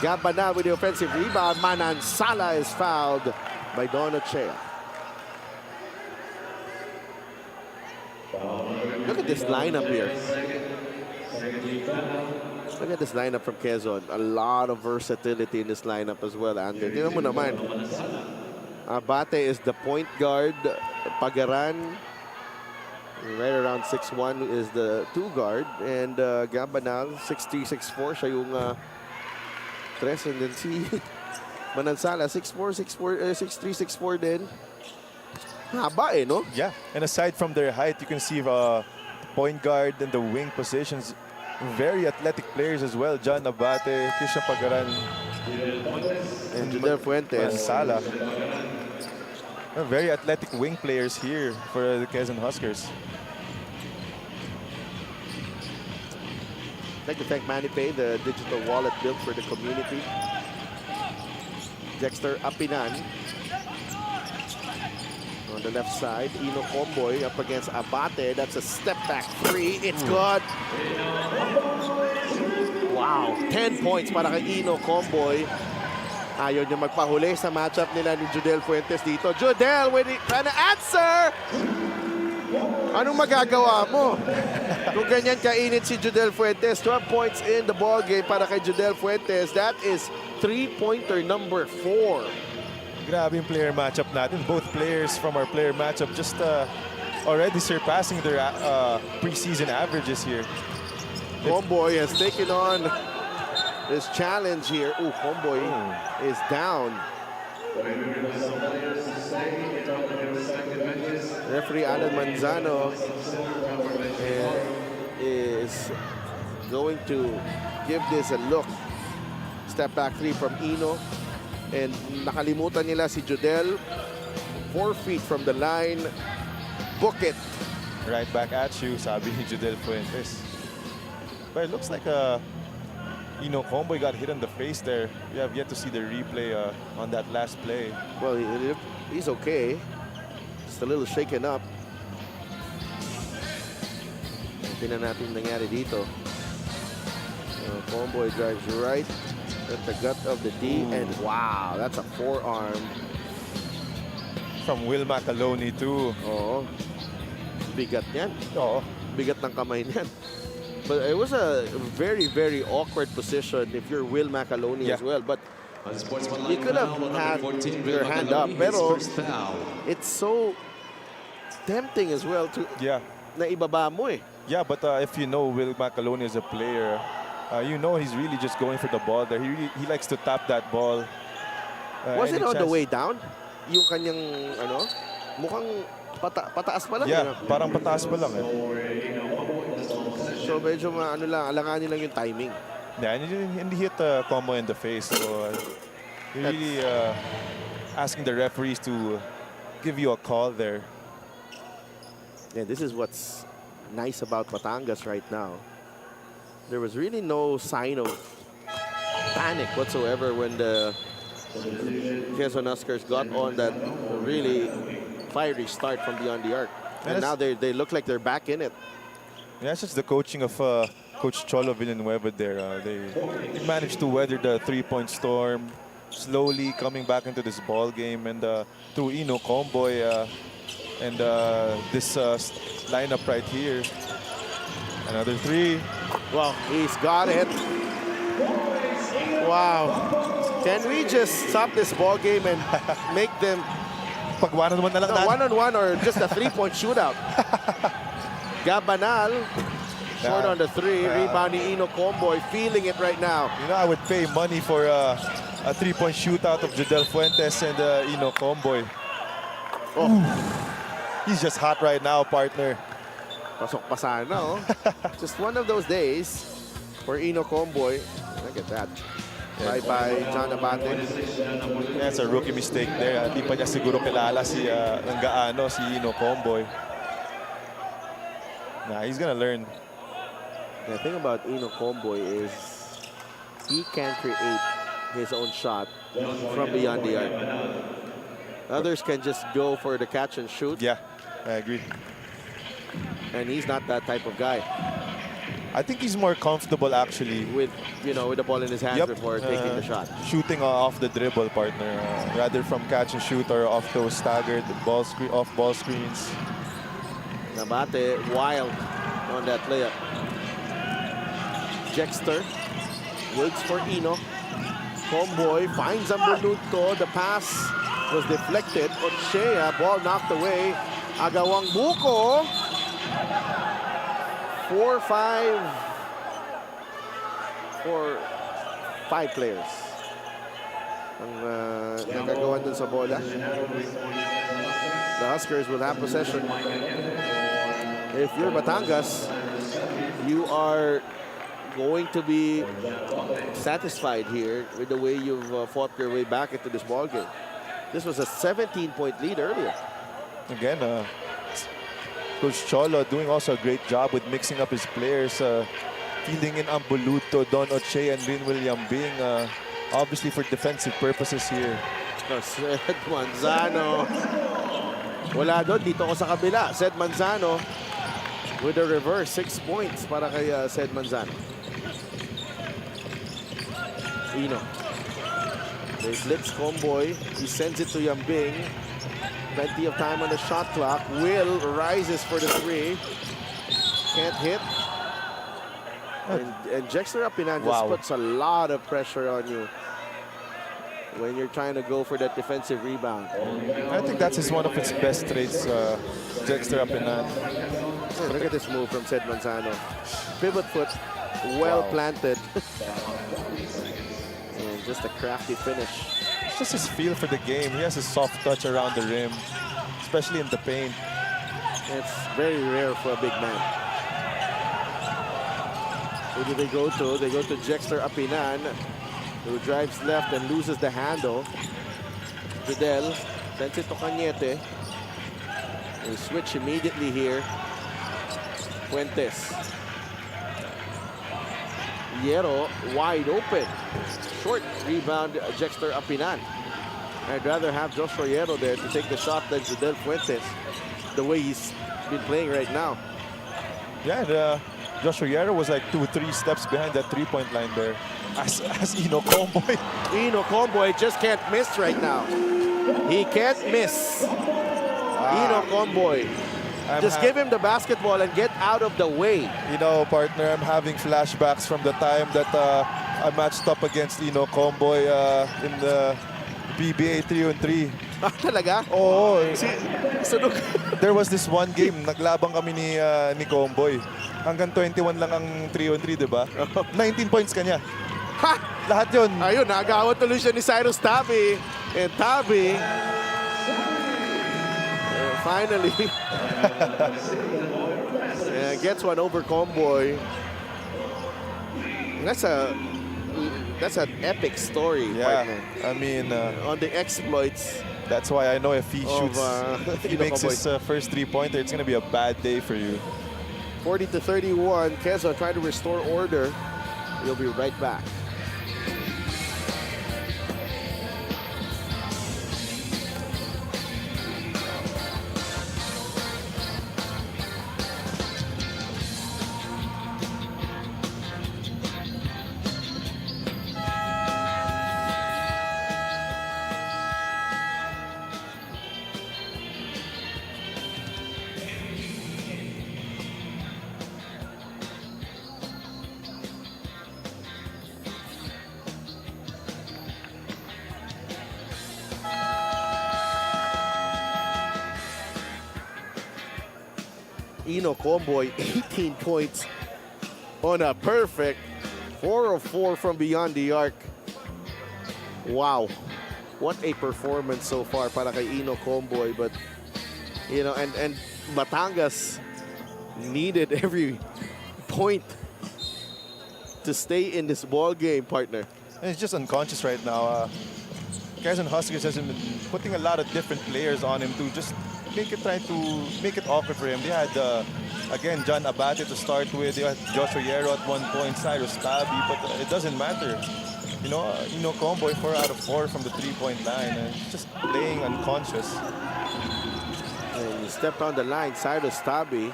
Speaker 2: Gabana with the offensive rebound. Manansala is fouled by Donachea. Look at this lineup here. Look at this lineup from Quezon. A lot of versatility in this lineup as well, Andrew. Tingnan mo naman. Abate is the point guard. Pagaran, right around 6'1", is the 2 guard. And Gabanal, 6'3", 6'4", siya yung Tres, and then si Manansala, 6'4", 6'3", 6'4" din. Haba eh, no?
Speaker 3: Yeah, and aside from their height, you can see point guard and the wing positions, very athletic players as well. John Abate, Christian Pagaran,
Speaker 2: And Judel Fuentes.
Speaker 3: Sala. Very athletic wing players here for the Quezon Huskers.
Speaker 2: I'd like to thank ManiPay, the digital wallet built for the community. Dexter Apinan. On the left side, Ino Comboy up against Abate. That's a step back three. It's good. Wow, 10 points para kay Ino Comboy. Ayaw niya magpahuli sa matchup nila ni Judel Fuentes dito. Judel, trying to answer! Anong magagawa mo? Kung ganyan kainit si Judel Fuentes, 12 points in the ball game para kay Judel Fuentes. That is three-pointer number 4.
Speaker 3: Grabe yung player matchup natin. Both players from our player matchup just already surpassing their preseason averages here.
Speaker 2: Comboy has taken on this challenge here. Ooh, Comboy is down. Referee Alan Manzano is going to give this a look. Step back three from Ino. And nakalimutan nila si Judel. 4 feet from the line. Book it.
Speaker 3: Right back at you, sabi ni Judel Fuentes. But it looks like Ino Comboy got hit on the face there. We have yet to see the replay on that last play.
Speaker 2: Well, he's okay. Just a little shaken up. Tingnan natin nangyari dito. Comboy drives right at the gut of the D. And wow, that's a forearm.
Speaker 3: From Will Macaloni too.
Speaker 2: Oo. Bigat yan.
Speaker 3: Oo.
Speaker 2: Bigat ng kamay niyan. But it was a very, very awkward position if you're Will Macaloni as well. But you could have had your hand up. Pero it's so tempting as well to na ibaba mo eh.
Speaker 3: Yeah, but if you know Will Macaloni as a player, you know he's really just going for the ball there. He likes to tap that ball.
Speaker 2: Was it on the way down? Yung kanyang mukhang pataas pa lang.
Speaker 3: Yeah, parang pataas pa lang eh.
Speaker 2: So medyo alanganin lang yung timing.
Speaker 3: Yeah, and he hit the combo in the face. So really asking the referees to give you a call there.
Speaker 2: Yeah, this is what's nice about Batangas right now. There was really no sign of panic whatsoever when the Quezon Huskers got on that really fiery start from beyond the arc. And now they look like they're back in it.
Speaker 3: Yeah, it's just the coaching of Coach Cholo Villanueva there. They managed to weather the three-point storm, slowly coming back into this ball game, and through Ino Comboy and this lineup right here. Another three.
Speaker 2: Well, he's got it. Wow. Can we just stop this ball game and make them
Speaker 3: pag one-on-one na lang natin?
Speaker 2: One-on-one or just a three-point shootout? Gabanal, short on the three. Rebounding Ino Comboy, feeling it right now.
Speaker 3: You know, I would pay money for a three-point shootout of Judel Fuentes and Ino Comboy.
Speaker 2: Oh.
Speaker 3: He's just hot right now, partner.
Speaker 2: Pasok pa sana, oh. Just one of those days for Ino Comboy. Look at that. Bye-bye, John Abate.
Speaker 3: That's a rookie mistake there. Hindi pa niya siguro kilala si Ino Comboy. Nah, he's gonna learn.
Speaker 2: The thing about Ino Comboy is he can create his own shot from beyond the arc. Others can just go for the catch and shoot.
Speaker 3: Yeah, I agree.
Speaker 2: And he's not that type of guy.
Speaker 3: I think he's more comfortable actually
Speaker 2: with the ball in his hands before taking the shot.
Speaker 3: Shooting off the dribble, partner, rather from catch and shoot or off those staggered off ball screens.
Speaker 2: Nabate wild on that layup. Jexter waits for Ino. Comboy finds Ambuluto. The pass was deflected. Ochea, ball knocked away. Agawang Buko. 4-5 for 5 players. ang nagagawan dun sa bola. The Huskers will have possession. If you're Batangas, you are going to be satisfied here with the way you've fought your way back into this ball game. This was a 17-point lead earlier.
Speaker 3: Again, Coach Cholo doing also a great job with mixing up his players. Fielding in Ambuluto, Don Oche, and Rin William Bing. Obviously for defensive purposes here.
Speaker 2: Sed Manzano. Wala doon. Dito ko sa kabila. Sed Manzano with a reverse. 6 points para kay Sed Manzano. Ino. They blitz Comboy. He sends it to Yambing. Plenty of time on the shot clock. Will rises for the 3. Can't hit. And Jexter Apinan just puts a lot of pressure on you when you're trying to go for that defensive rebound.
Speaker 3: I think that's one of his best traits, Jexter Apinan.
Speaker 2: Look at this move from Sed Manzano. Pivot foot, well planted. And just a crafty finish.
Speaker 3: It's just his feel for the game. He has a soft touch around the rim, especially in the paint.
Speaker 2: It's very rare for a big man. Who do they go to? They go to Jexter Apinan, who drives left and loses the handle. Vidal sends it to Cañete. They switch immediately here. Fuentes. Hierro wide open. Short rebound, Jexter Apinan. I'd rather have Joshua Hierro there to take the shot than Vidal Fuentes, the way he's been playing right now.
Speaker 3: Yeah, Joshua Hierro was like 2-3 steps behind that three-point line there. As Ino Comboy.
Speaker 2: Ino Comboy just can't miss right now. He can't miss. Ino Comboy. Just give him the basketball and get out of the way.
Speaker 3: You know, partner, I'm having flashbacks from the time that I matched up against Ino Comboy in the PBA 3-on-3.
Speaker 2: Ah, talaga?
Speaker 3: Oo.
Speaker 2: Sunog.
Speaker 3: There was this one game, naglabang kami ni Comboy. Hanggang 21 lang ang 3-on-3, di ba? 19 points kanya.
Speaker 2: Ha!
Speaker 3: Lahat yun.
Speaker 2: Ayun, nagawa tuloy siya ni Cyrus Tabi. And Tabi, finally, gets one over Comboy. That's an epic story, partner.
Speaker 3: I mean,
Speaker 2: on the exploits.
Speaker 3: that's why I know if he shoots, if he
Speaker 2: Ino
Speaker 3: makes his
Speaker 2: Comboy.
Speaker 3: first three-pointer, it's gonna be a bad day for you.
Speaker 2: 40-31, Quezon trying to restore order. We'll be right back. Ino Comboy, 18 points on a perfect 4 of 4 from beyond the arc. Wow. What a performance so far para kay Ino Comboy. But, you know, and Batangas needed every point to stay in this ball game, partner.
Speaker 3: And he's just unconscious right now. Quezon Huskers has been putting a lot of different players on him to just try to make it awkward for him. They had, again, John Abate to start with. They had Joshua Hierro at one point, Cyrus Tabi, but it doesn't matter. You know, Comboy 4 out of 4 from the three-point line. Just playing unconscious.
Speaker 2: And he stepped on the line, Cyrus Tabi.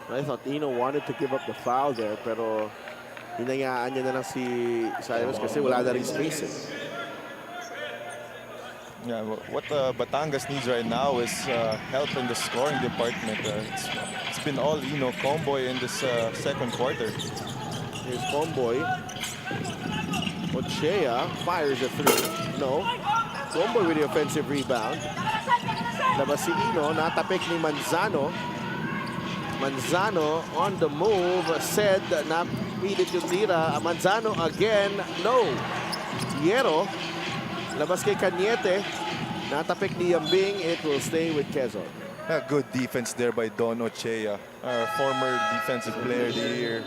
Speaker 2: I thought Ino wanted to give up the foul there, pero hinayaan niya na lang si Cyrus kasi wala na rin space.
Speaker 3: Yeah, what Batangas needs right now is help in the scoring department. It's been all Ino Comboy in this second quarter.
Speaker 2: Here's Comboy. Ochea fires a 3. No. Comboy with the offensive rebound. Labas si Ino, natapik ni Manzano. Manzano on the move, said na pilit yung tira. Manzano again, no. Caballero. Labas kay Cañete. Natapik ni Yambing. It will stay with Quezon.
Speaker 3: A good defense there by Don Ochea, our former defensive player of the year.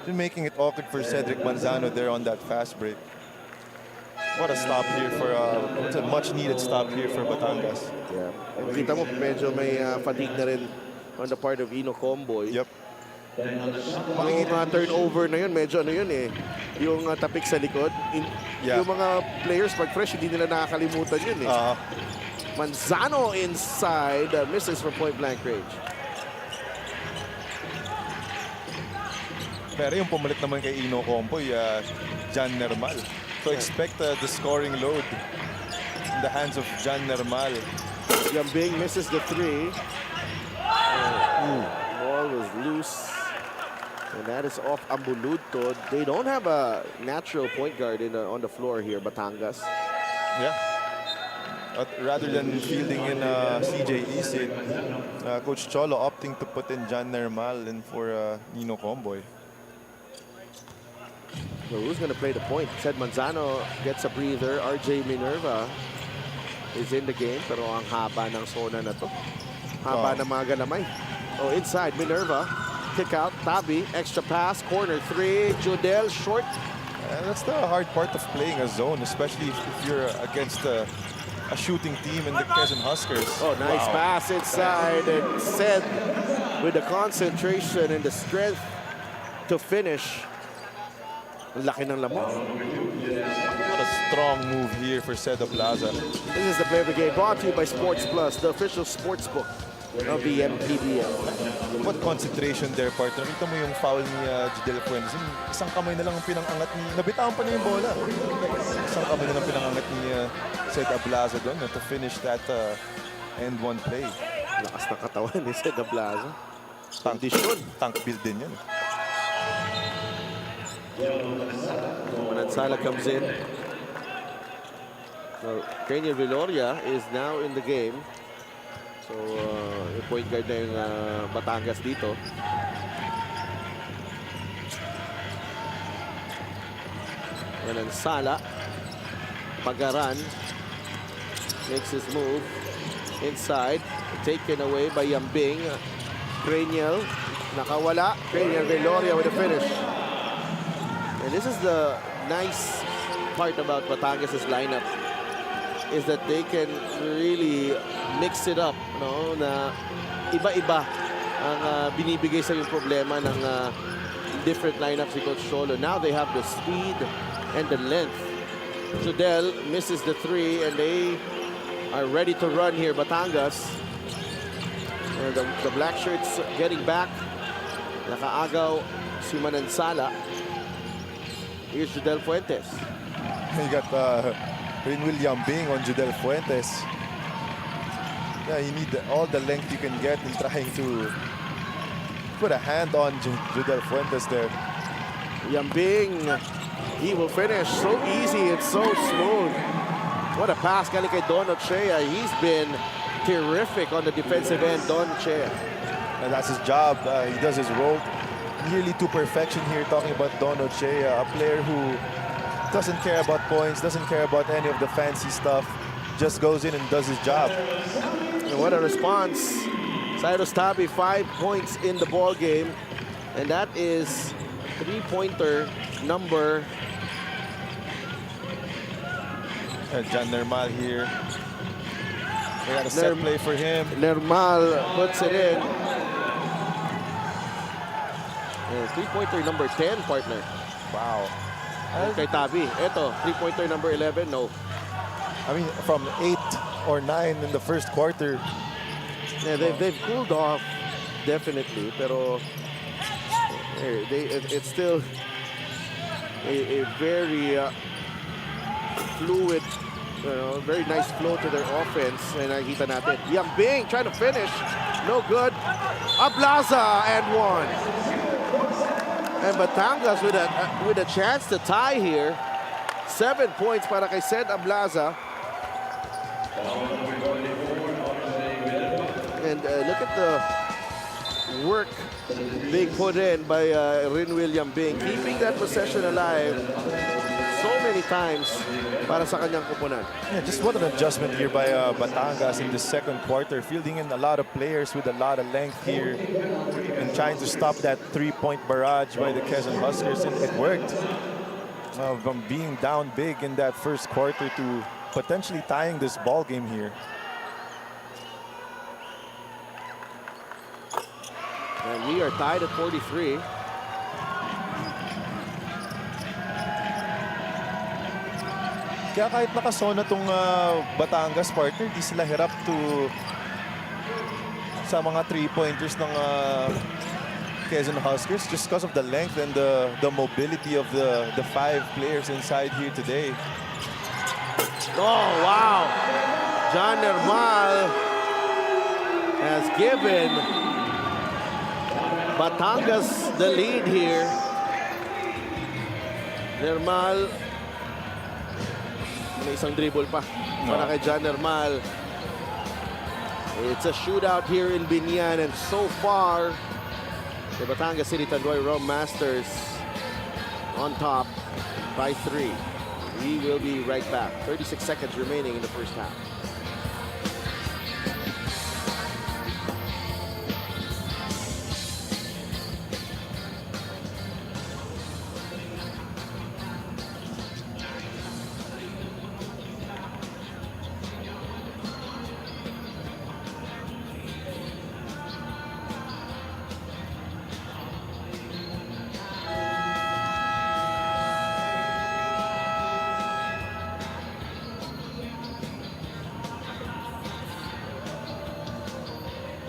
Speaker 3: Just making it awkward for Cedric Manzano there on that fast break. What a stop here for, it's a much needed stop here for Batangas.
Speaker 2: Yeah. And kita mo, medyo may fatigue na rin on the part of Ino Comboy.
Speaker 3: Yep.
Speaker 2: Yung turnover na yun, medyo ano yun eh. Yung tapik sa likod.
Speaker 3: Yeah.
Speaker 2: Yung mga players pag fresh, hindi nila nakakalimutan yun eh. Manzano inside, misses for point blank range.
Speaker 3: Pero yung pumalit naman kay Ino Comboy, Jan Nermal. So expect the scoring load in the hands of Jan Nermal.
Speaker 2: Yambing misses the three. Ball was loose. And that is off Ambuludto. They don't have a natural point guard on the floor here, Batangas.
Speaker 3: Yeah. Rather than fielding in CJ Isid, Coach Cholo opting to put in Jan Nermal in for Nino Comboy.
Speaker 2: So who's going to play the point? Said Manzano gets a breather. RJ Minerva is in the game, pero ang haba ng zona na to. Haba ng mga galamay. Oh, inside, Minerva. Kick out, Tabi, extra pass, corner three, Judel, short.
Speaker 3: That's the hard part of playing a zone, especially if you're against a shooting team in the Quezon Huskers.
Speaker 2: Oh, nice pass inside, and Sed with the concentration and the strength to finish. Laki ng lamang.
Speaker 3: What a strong move here for Seda Plaza.
Speaker 2: This is the play of the game, brought to you by Sports Plus, the official sports book of the MPBL.
Speaker 3: What concentration there, partner. Nakita mo yung foul ni Jidel Fuentes. Isang kamay na lang ang pinangangat ni... Nabitawan pa niya yung bola. Isang kamay na lang pinangangat ni Seda Plaza doon to finish that end one play.
Speaker 2: Lakas na katawan ni Seda Plaza.
Speaker 3: Tank build din yan.
Speaker 2: Manansala comes in. So, Kenya Viloria is now in the game. So, yung point guard na yung Batangas dito. Manansala. Pagaran. Makes his move. Inside. Taken away by Yambing. Craniel. Nakawala. Craniel Viloria with a finish. And this is the nice part about Batangas' lineup, is that they can really mix it up, no? Na iba-iba ang binibigay sa yung problema ng different lineups ni Coach Cholo. Now they have the speed and the length. Judel misses the three, and they are ready to run here, Batangas. And the black shirts getting back. Nakaagaw si Manansala. Here's Judel Fuentes.
Speaker 3: You got Rinwil Yambing on Judel Fuentes. Yeah, you need all the length you can get in trying to put a hand on Judel Fuentes there.
Speaker 2: Yambing, he will finish so easy. It's so smooth. What a pass galing kay Don Ochea. He's been terrific on the defensive end, Don Ochea.
Speaker 3: And that's his job. He does his role nearly to perfection here, talking about Don Ochea, a player who doesn't care about points, doesn't care about any of the fancy stuff, just goes in and does his job.
Speaker 2: And what a response. Cyrus Tabi, 5 points in the ball game. And that is three-pointer number.
Speaker 3: Jan Nermal here. We got a set play for him.
Speaker 2: Nermal puts it in. Three-pointer number 10, partner.
Speaker 3: Wow.
Speaker 2: Kay Tabi. Ito, three-pointer number 11, no.
Speaker 3: I mean, from 8 or 9 in the first quarter.
Speaker 2: Yeah, they've cooled off, definitely. Pero it's still a very fluid, very nice flow to their offense. And nakikita natin. Yambing trying to finish. No good. Ablaza and one. And Batangas with a chance to tie here. 7 points para kay Sed Ablaza. And look at the work being put in by Rinwil Yambing, keeping that possession alive. so many times para sa kanyang kupunan.
Speaker 3: Yeah, just what an adjustment here by Batangas in the second quarter, fielding in a lot of players with a lot of length here and trying to stop that three-point barrage by the Quezon Huskers, and it worked. From being down big in that first quarter to potentially tying this ball game here.
Speaker 2: And we are tied at 43.
Speaker 3: Kaya kahit nakasona tong Batangas partner, di sila hirap sa mga three-pointers ng Quezon Huskers just because of the length and the mobility of the 5 players inside here today.
Speaker 2: Oh, wow. John Nermal has given Batangas the lead here. Nermal, may isang dribble pa para kay John Nermal. It's a shootout here in Binyan, and so far, the Batangas City Tanduay Rum Masters on top by 3. We will be right back. 36 seconds remaining in the first half.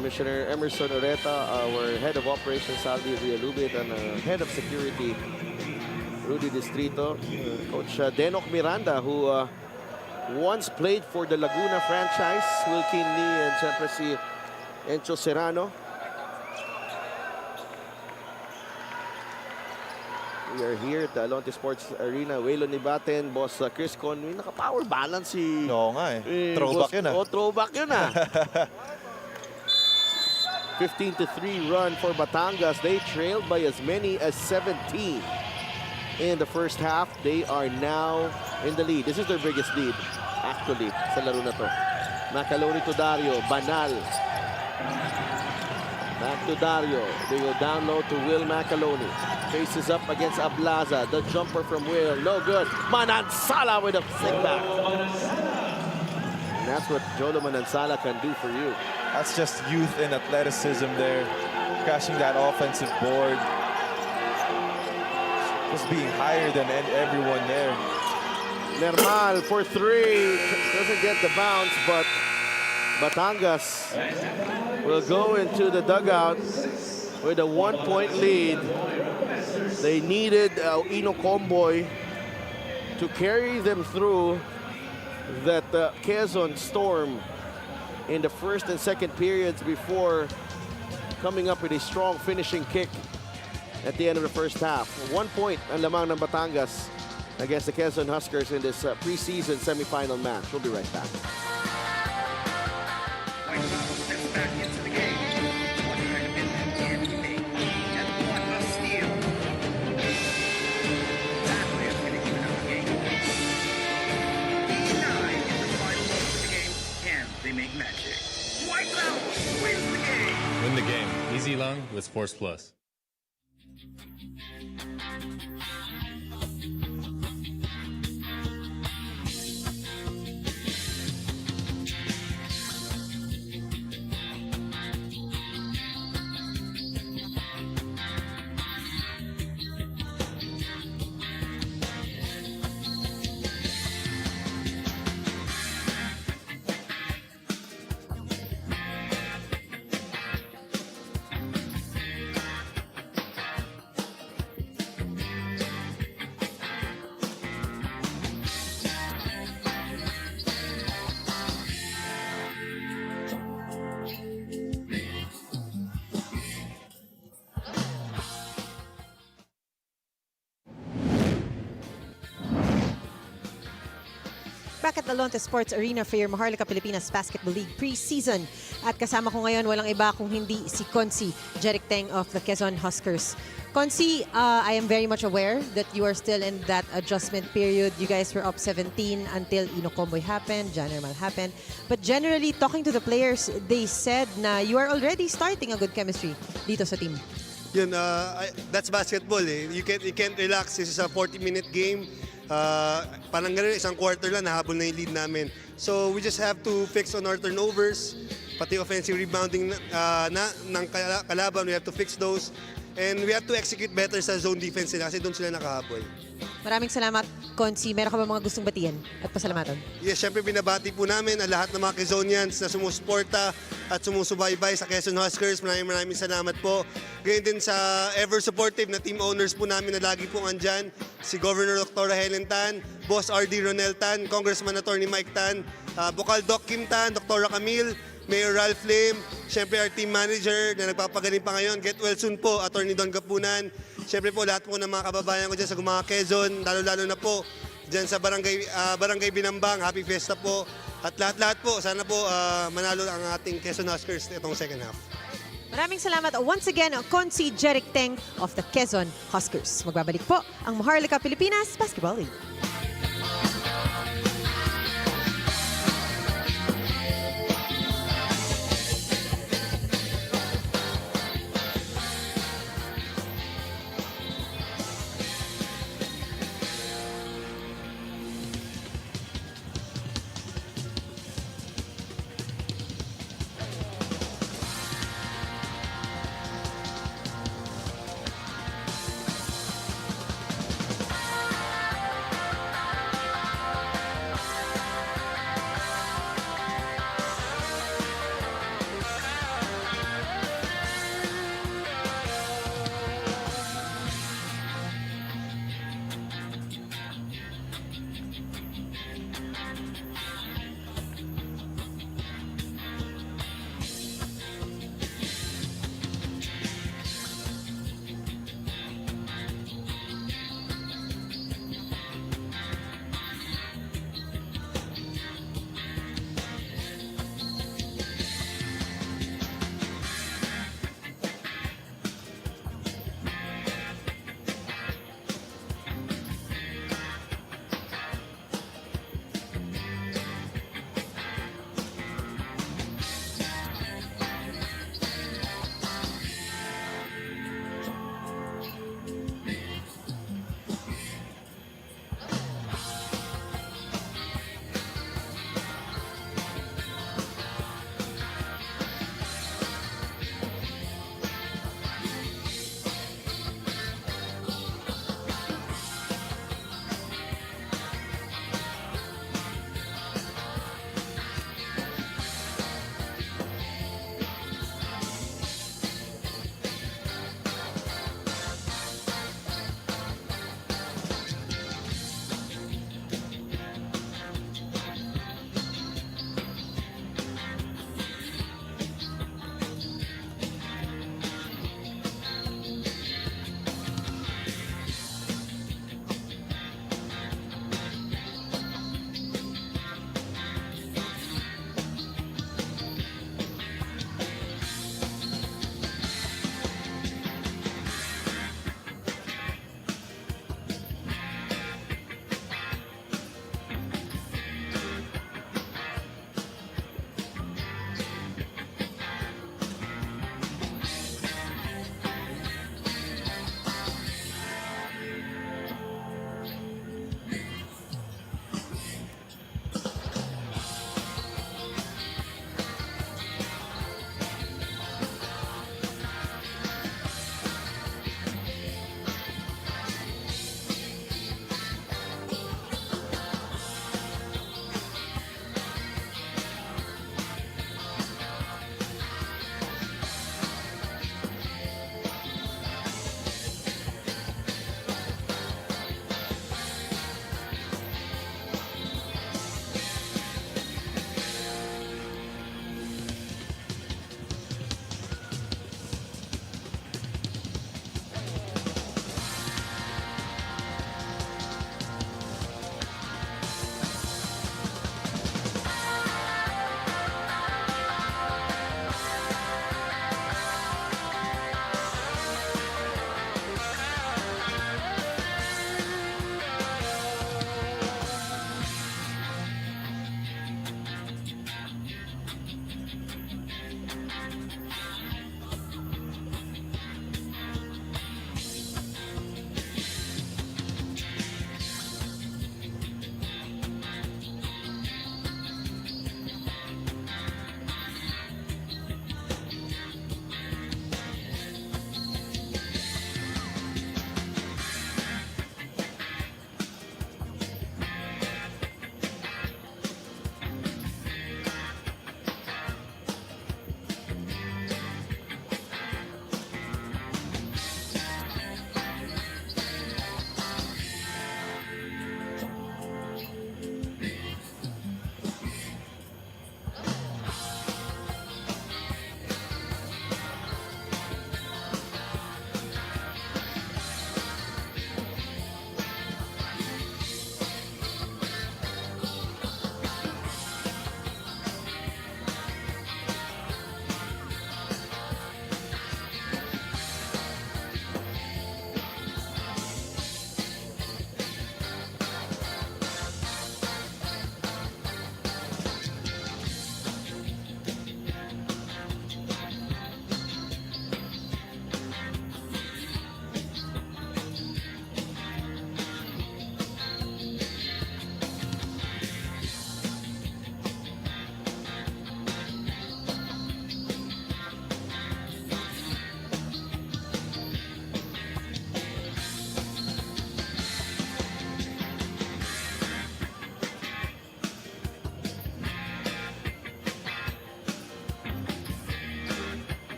Speaker 2: Commissioner Emerson Oreta, our head of operations, Salvi Villalubit, and head of security, Rudy Distrito. Coach Denok Miranda, who once played for the Laguna franchise, Wilkin Lee, and siyempre si Encho Serrano. We are here at the Alonte Sports Arena. Welo Nibaten, boss Chris Conway. Naka-power balance si...
Speaker 3: Oo nga eh. Throwback yun ah.
Speaker 2: Oh, throwback yun ah. 15-3 run for Batangas. They trailed by as many as 17 in the first half. They are now in the lead. This is their biggest lead, actually, sa laro na to. Macaloni to Dario. Banal. Back to Dario. They will down low to Will Macaloni. Faces up against Ablaza. The jumper from Will. No good. Manansala with a flick back. And that's what Jolo Manansala can do for you.
Speaker 3: That's just youth and athleticism there. Crashing that offensive board. Just being higher than everyone there.
Speaker 2: Nermal for 3. Doesn't get the bounce, but Batangas will go into the dugout with a 1-point lead. They needed Ino Comboy to carry them through that Quezon storm in the first and second periods before coming up with a strong finishing kick at the end of the first half. 1 point ang lamang ng Batangas against the Quezon Huskers in this preseason semifinal match. We'll be right back.
Speaker 8: Win the game. Easy long with Force Plus.
Speaker 4: back at the Lonte Sports Arena for your Maharlika Pilipinas Basketball League preseason. At kasama ko ngayon, walang iba kung hindi si Consi Jerikteng of the Quezon Huskers. Consi, I am very much aware that you are still in that adjustment period. You guys were up 17 until Ino Comboy happened, Jan Normal happened. But generally, talking to the players, they said na you are already starting a good chemistry dito sa team.
Speaker 9: Yun, that's basketball eh. You can't relax. This is a 40-minute game. Parang ganun, isang quarter lang, nahabol na yung lead namin. So we just have to fix on our turnovers, pati offensive rebounding ng kalaban, we have to fix those. And we have to execute better sa zone defense nila kasi doon sila nakahabol.
Speaker 4: Maraming salamat, Consi. Meron ka ba mga gustong batiyan at pasalamatan?
Speaker 9: Yes, syempre binabati po namin ang lahat ng mga Quezonians na sumusuporta at sumusubaybay sa Quezon Huskers. Maraming salamat po. Ganyan din sa ever-supportive na team owners po namin na lagi pong andyan. Si Governor Dr. Helen Tan, Boss R.D. Ronel Tan, Congressman Attorney Mike Tan, Bukal Doc Kim Tan, Dr. Camille, Mayor Ralph Lim, syempre our team manager na nagpapagaling pa ngayon, get well soon po, Attorney Don Gapunan. Syempre po lahat po ng mga kababayan ko dyan sa mga Quezon, lalo-lalo na po dyan sa Barangay Binambang, Happy Fiesta po. At lahat-lahat po, sana po manalo ang ating Quezon Huskers itong second half.
Speaker 4: Maraming salamat once again, Consi Jerikteng of the Quezon Huskers. Magbabalik po ang Maharlika Pilipinas Basketball League.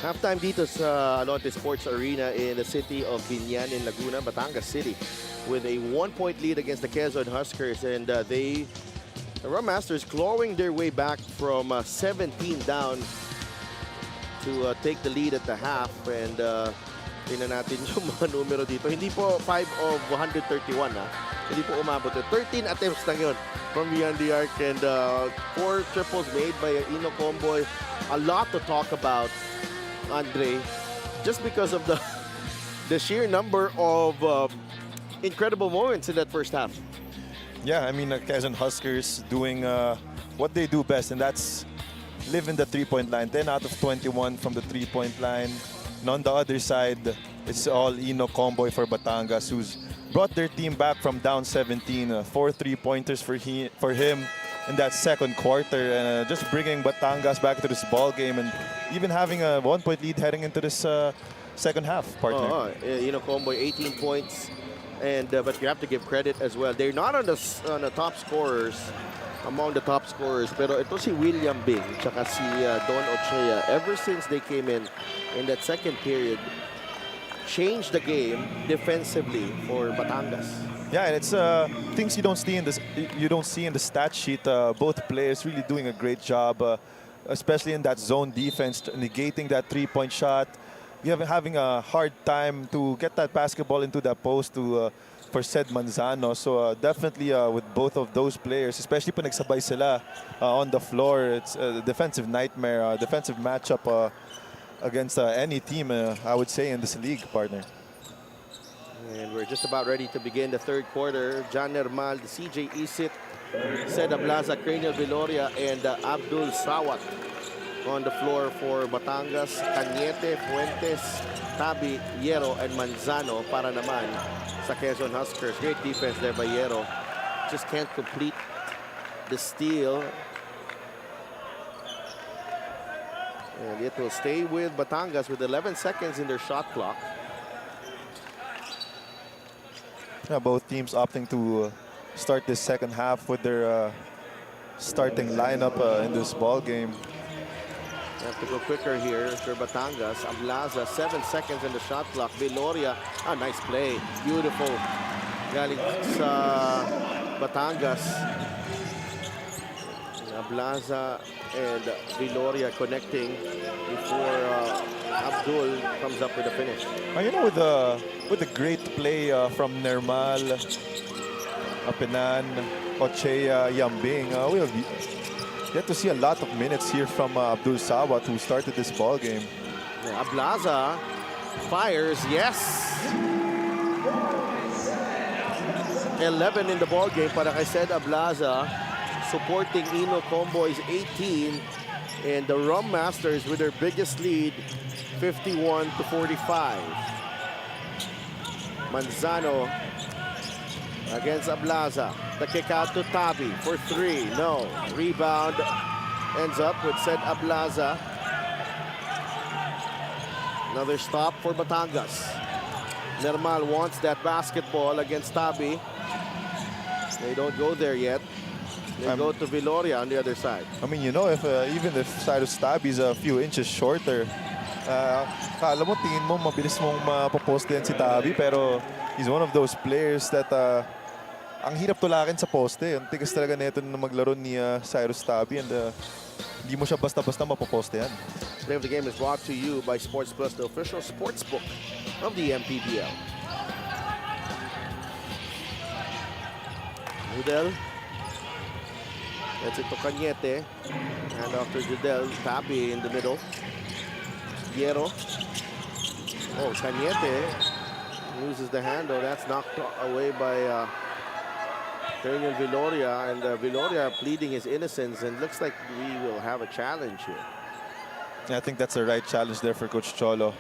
Speaker 2: Halftime dito sa Alonte Sports Arena in the city of Binyan in Laguna, Batangas City, with a 1-point lead against the Quezon Huskers, and the Rum Masters clawing their way back from 17 down to take the lead at the half. And tingnan natin yung mga numero dito. Hindi po 5 of 131 ha. Hindi po umabot. 13 attempts lang yun from beyond the arc, and 4 triples made by Ino Comboy. A lot to talk about, Andre, just because of the sheer number of incredible moments in that first half.
Speaker 3: Yeah, I mean, Quezon Huskers doing what they do best, and that's live in the three-point line. 10 out of 21 from the three-point line. And on the other side, it's all Ino Comboy for Batangas, who's brought their team back from down 17. 4 3-pointers for him in that second quarter, and just bringing Batangas back to this ball game, and even having a 1-point lead heading into this second half, partner.
Speaker 2: Ino Comboy, 18 points, and but you have to give credit as well. They're not on the top scorers, among the top scorers, pero ito si William Bing tsaka si Don Ochea, ever since they came in that second period, changed the game defensively for Batangas.
Speaker 3: Yeah, and it's things you don't see in the stat sheet. Both players really doing a great job, especially in that zone defense, negating that three-point shot. We have having a hard time to get that basketball into that post for said Manzano. So definitely with both of those players, especially when nagsabay sila on the floor, it's a defensive nightmare, defensive matchup against any team, I would say, in this league, partner.
Speaker 2: And we're just about ready to begin the third quarter. John Nermal, CJ Isit, Seda Blaza, Cranial Viloria, and Abdul Sawat on the floor for Batangas. Cañete, Fuentes, Tabi, Yero, and Manzano para naman sa Quezon Huskers. Great defense there by Yero. Just can't complete the steal. And it will stay with Batangas with 11 seconds in their shot clock.
Speaker 3: Yeah, both teams opting to start this second half with their starting lineup in this ball game.
Speaker 2: You have to go quicker here for Batangas. Ablaza, 7 seconds in the shot clock. Viloria, nice play. Beautiful. Galing sa Batangas. Ablaza and Viloria connecting before Abdul comes up with a finish.
Speaker 3: You know, with the great play from Nermal, Apenan, Ochea, Yambing, we'll get to see a lot of minutes here from Abdul Sawat, who started this ball game.
Speaker 2: Yeah, Ablaza fires, yes! 11 in the ball game para kay Sed Ablaza, supporting Ino Comboy's 18, and the Rum Masters with their biggest lead, 51-45. Manzano against Ablaza. The kick out to Tabi for 3. No. Rebound ends up with Sed Ablaza. Another stop for Batangas. Nermal wants that basketball against Tabi. They don't go there yet. They go to Viloria on the other side.
Speaker 3: I mean, you know, if even if Cyrus Tabi is a few inches shorter, kala mo, tingin mo, mabilis mong mapoposte yan si Tabi, pero he's one of those players that ang hirap tulakin sa poste. Ang tigas talaga nito na maglaro ni Cyrus Tabi, and hindi mo siya basta-basta mapoposte yan.
Speaker 2: Play of the game is brought to you by Sports Plus, the official sports book of the MPBL. Judel. That's it to Cañete. And after Judel, Tabi in the middle. Yero. Oh, Cañete uses the handle. That's knocked away by Daniel Viloria. And Viloria pleading his innocence. And looks like we will have a challenge here.
Speaker 3: I think that's the right challenge there for Coach Cholo.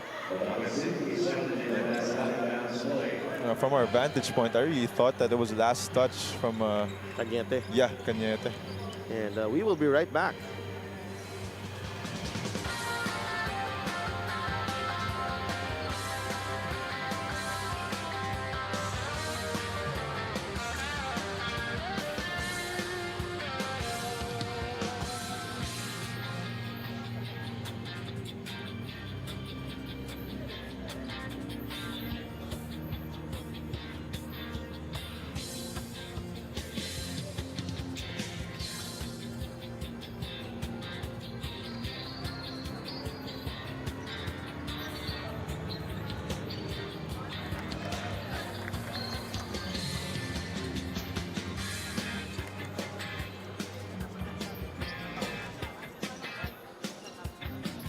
Speaker 3: From our vantage point, I really thought that it was last touch from
Speaker 2: Cañete.
Speaker 3: Yeah, Cañete.
Speaker 2: And we will be right back.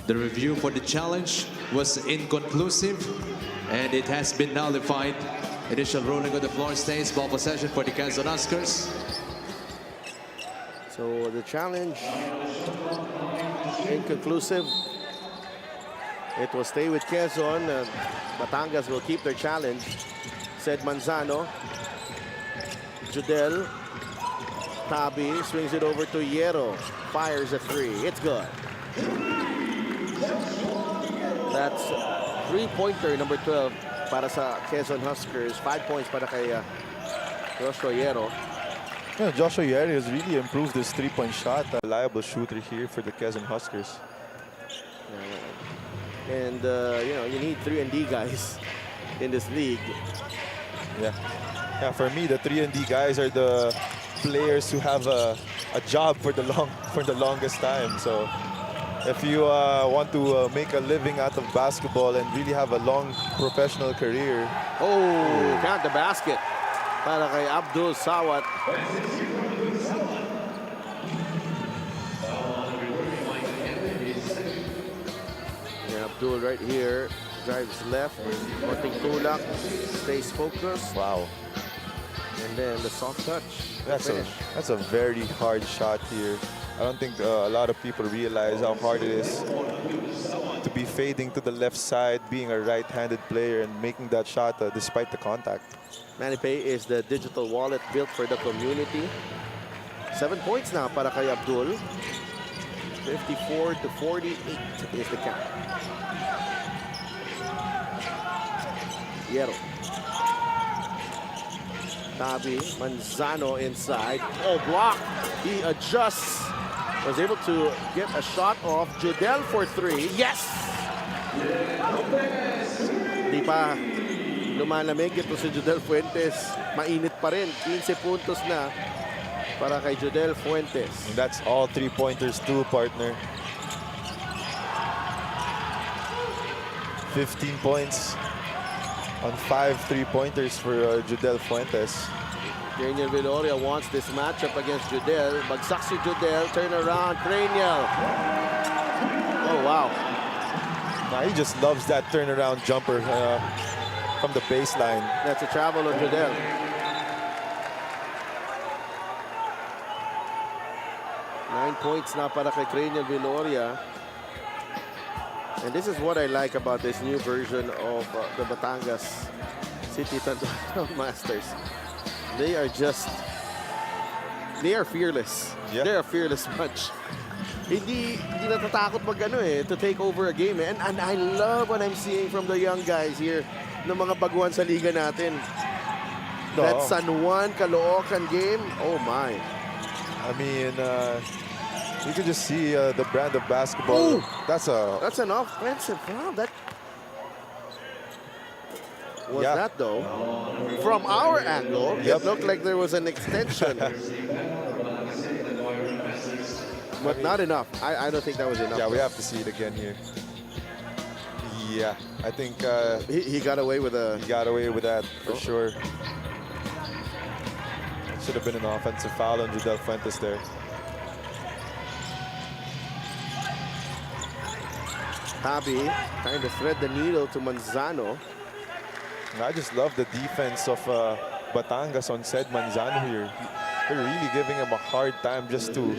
Speaker 7: The review for the challenge was inconclusive and it has been nullified. Initial ruling on the floor stays. Ball possession for the Quezon Huskers.
Speaker 2: So the challenge, inconclusive. It will stay with Quezon. Batangas will keep their challenge. Said Manzano. Judel. Tabi swings it over to Hierro. Fires a three. It's good. That's three-pointer number 12 para sa Quezon Huskers. 5 points para kay Joshua Hierro.
Speaker 3: Yeah, Joshua Hierro has really improved his three-point shot. A reliable shooter here for the Quezon Huskers.
Speaker 2: And you know, you need 3-and-D guys in this league.
Speaker 3: Yeah, for me, the 3-and-D guys are the players who have a job for the longest time. So if you want to make a living out of basketball and really have a long professional career.
Speaker 2: Oh, count the basket para kay Abdul Sawat. Yeah, Abdul right here drives left, konting tulak, stays focused.
Speaker 3: Wow.
Speaker 2: And then the soft touch.
Speaker 3: That's a very hard shot here. I don't think a lot of people realize how hard it is to be fading to the left side, being a right-handed player and making that shot despite the contact.
Speaker 2: ManiPay is the digital wallet built for the community. 7 points now para kay Abdul. 54-48 is the count. Hierro. Tabi, Manzano inside. Oh, block. He adjusts. Was able to get a shot off. Judel for three. Yes! Di pa lumalamig ito si Judel Fuentes. Mainit pa rin. 15 puntos na para kay Judel Fuentes.
Speaker 3: And that's all three-pointers too, partner. 15 points on 5 three-pointers for Judel Fuentes.
Speaker 2: Cranial Villoria wants this matchup against Judel. Bagsak si Judel. Turn around. Cranial. Oh, wow.
Speaker 3: He just loves that turnaround jumper from the baseline.
Speaker 2: That's a travel on Judel. Nine points na para kay Cranial Villoria. And this is what I like about this new version of the Batangas City Tando Masters. They are fearless.
Speaker 3: Yeah.
Speaker 2: They're a fearless bunch. Hindi natatakot to take over a game. And I love what I'm seeing from the young guys here ng mga baguhan sa liga natin. That San Juan Caloocan game, oh my.
Speaker 3: I mean, you can just see the brand of basketball.
Speaker 2: Ooh.
Speaker 3: That's
Speaker 2: an offensive foul. That was that though. From our angle, it looked like there was an extension. But not enough. I don't think that was enough.
Speaker 3: Yeah, we have to see it again here. Yeah, I think
Speaker 2: he got away with a.
Speaker 3: He got away with that for sure. Should have been an offensive foul on Judel Fuentes there.
Speaker 2: Tabi trying to thread the needle to Manzano.
Speaker 3: And I just love the defense of Batangas on said Manzano here. They're really giving him a hard time just to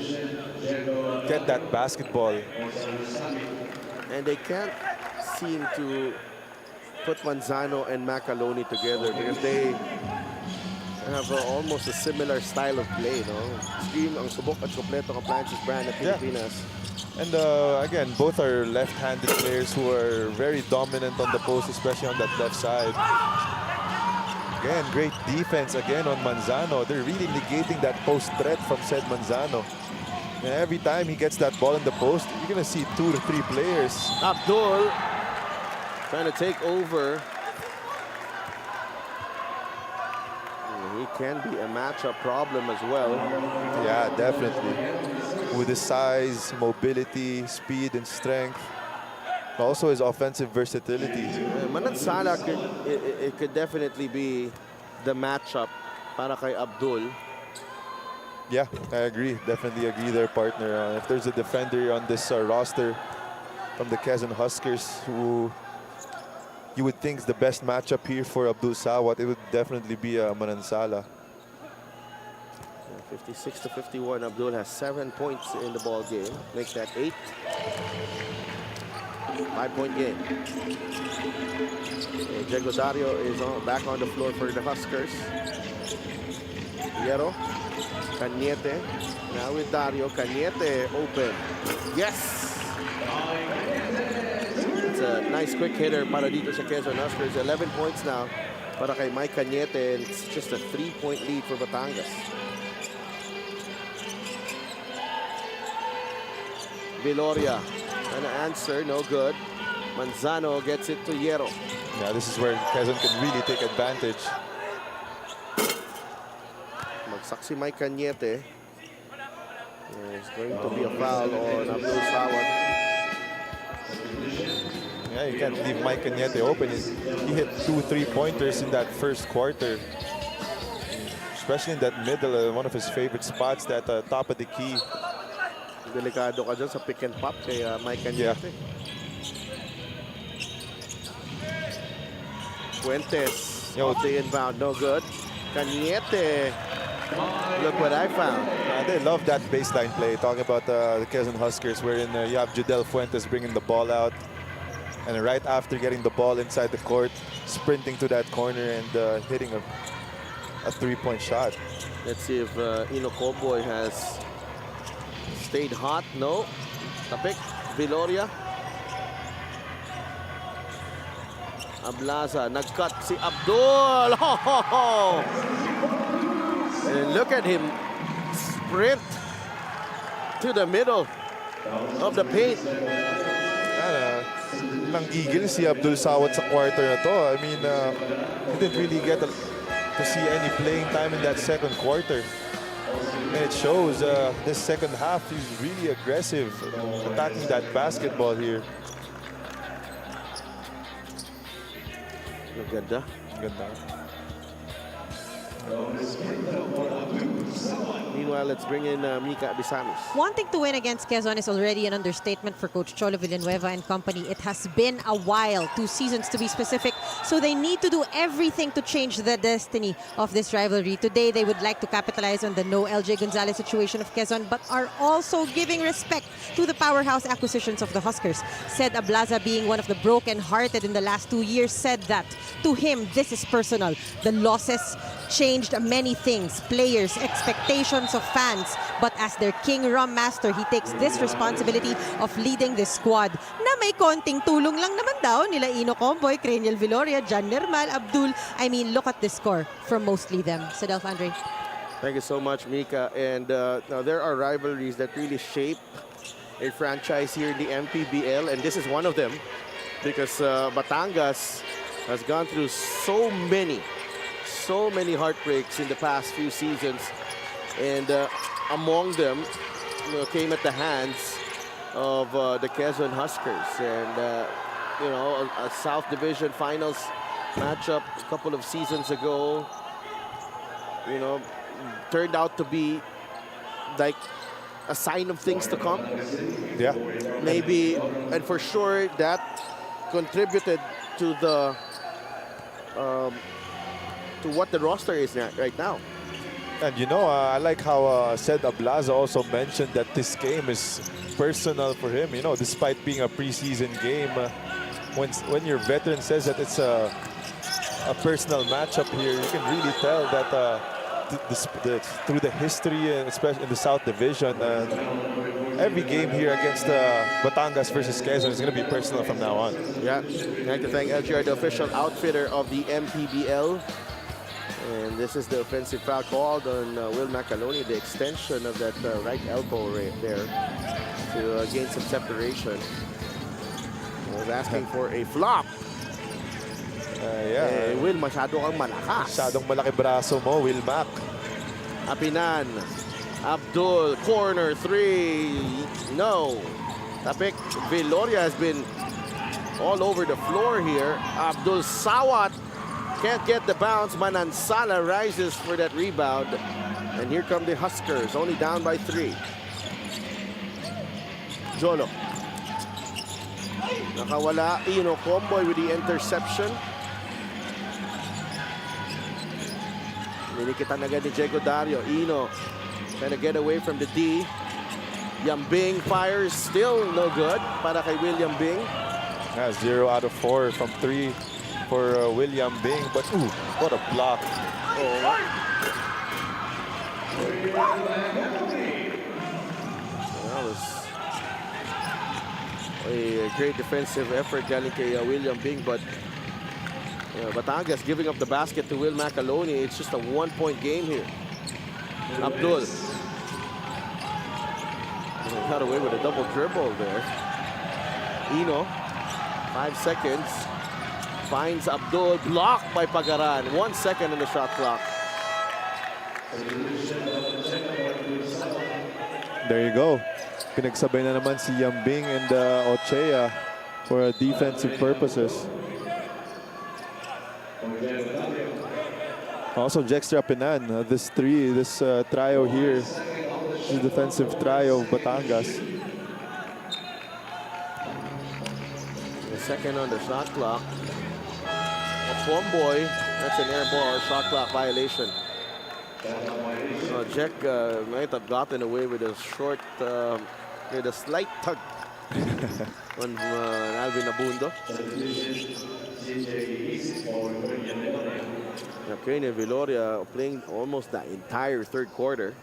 Speaker 3: get that basketball.
Speaker 2: And they can't seem to put Manzano and Macaloni together because they have almost a similar style of play, no? Stream ang subok at kompleto appliances brand ng Pilipinas.
Speaker 3: And again, both are left-handed players who are very dominant on the post, especially on that left side. Again, great defense again on Manzano. They're really negating that post threat from said Manzano. And every time he gets that ball in the post, you're going to see 2 to 3 players.
Speaker 2: Abdul trying to take over. He can be a matchup problem as well.
Speaker 3: Yeah, definitely. With his size, mobility, speed, and strength. Also his offensive versatility.
Speaker 2: Manansala it could definitely be the matchup para kay Abdul.
Speaker 3: Yeah, I agree. Definitely agree there, partner. If there's a defender on this roster from the Quezon Huskers, who you would think is the best matchup here for Abdul Sawat. It would definitely be Manansala.
Speaker 2: 56 to 51. Abdul has 7 points in the ball game. Makes that 8. 5-point game. Diego Dario is back on the floor for the Huskers. Hierro, Cañete. Now with Dario. Cañete open. Yes! It's a nice quick hitter para dito sa Quezon Huskers. 11 points now para kay Mike Cañete. And it's just a 3-point lead for Batangas. Viloria, an answer, no good. Manzano gets it to Hierro.
Speaker 3: Yeah, this is where Quezon can really take advantage.
Speaker 2: Magsaksi Mike Cañete. There's going to be a foul on Abdul Sawat.
Speaker 3: Yeah, you can't leave Mike Cañete open. He hit 2 3-pointers in that first quarter. Especially in that middle, one of his favorite spots, that top of the key.
Speaker 2: Delikado ka dyan sa pick and pop kay Mike Cañete. Fuentes, off the inbound, no good. Cañete, look what I found.
Speaker 3: They love that baseline play, talking about the Quezon Huskers, wherein you have Judel Fuentes bringing the ball out. And right after getting the ball inside the court, sprinting to that corner and hitting a 3-point shot.
Speaker 2: Let's see if Ino Comboy has stayed hot. No. Tapik. Viloria. Ablaza. Nag-cut si Abdul. Oh! And look at him sprint to the middle of the paint.
Speaker 3: Nanggigil si Abdul Sawat sa quarter na to. I mean, he didn't really get to see any playing time in that second quarter. And it shows this second half, he's really aggressive, attacking that basketball here.
Speaker 2: Ganda.
Speaker 3: Ganda.
Speaker 2: Meanwhile, let's bring in Mika Bisamis.
Speaker 4: Wanting to win against Quezon is already an understatement for Coach Cholo Villanueva and company. It has been a while, 2 seasons to be specific, so they need to do everything to change the destiny of this rivalry. Today, they would like to capitalize on the no LJ Gonzalez situation of Quezon, but are also giving respect to the powerhouse acquisitions of the Huskers. Said Ablaza, being one of the broken-hearted in the last 2 years, said that to him, this is personal. The losses changed many things, players, expectations of fans, but as their King Rum Master, he takes this responsibility of leading this squad na may konting tulong lang naman daw nila Ino Comboy, Craniel Viloria, Jan Nermal, Abdul. I mean, look at this score from mostly them. Sadelf Andre.
Speaker 2: Thank you so much, Mika. And now there are rivalries that really shape a franchise here in the MPBL, and this is one of them because Batangas has gone through so many heartbreaks in the past few seasons, and among them came at the hands of the Quezon Huskers, and a South Division Finals matchup a couple of seasons ago, turned out to be like a sign of things to come.
Speaker 3: Yeah.
Speaker 2: Maybe, and for sure that contributed to the to what the roster is right now.
Speaker 3: And I like how Sed Ablaza also mentioned that this game is personal for him. Despite being a preseason game, when your veteran says that it's a personal matchup here, you can really tell that through the history, especially in the South Division, every game here against Batangas versus Quezon is going to be personal from now on.
Speaker 2: Yeah, I'd like to thank LGR, the official outfitter of the MPBL. And this is the offensive foul called on Will Macaloni, the extension of that right elbow right there to gain some separation. He was asking for a flop.
Speaker 3: Yeah.
Speaker 2: Will, masyado kang malakas.
Speaker 3: Masyadong malaki braso mo, Will Mac.
Speaker 2: Apinan. Abdul, corner 3. No. Tapik, Viloria has been all over the floor here. Abdul Sawat can't get the bounce. Manansala rises for that rebound. And here come the Huskers, only down by 3. Jolo. Nakawala, Comboy with the interception. Ninikitan agad ni Diego Dario. Trying to get away from the D. Yambing fires, still no good para kay William Bing.
Speaker 3: Yeah, 0 out of 4 from 3 for William Bing. But ooh, what a block.
Speaker 2: That was a great defensive effort galing kay William Bing, but Batangas giving up the basket to Will Macaloni. It's just a 1-point game here. Abdul got away with a double dribble there. 5 seconds. Finds Abdul, blocked by Pagaran. 1 second on the shot clock.
Speaker 3: There you go. Pinagsabay na naman si Yambing and Ochea for defensive purposes. Also, Jextra Pinan, this trio here, this defensive trio of Batangas.
Speaker 2: The second on the shot clock. Quomboy, that's an air ball, shot clock violation. Jack might have gotten away with a short, with a slight tug on Alvin Abundo. Kenya Viloria playing almost the entire third quarter.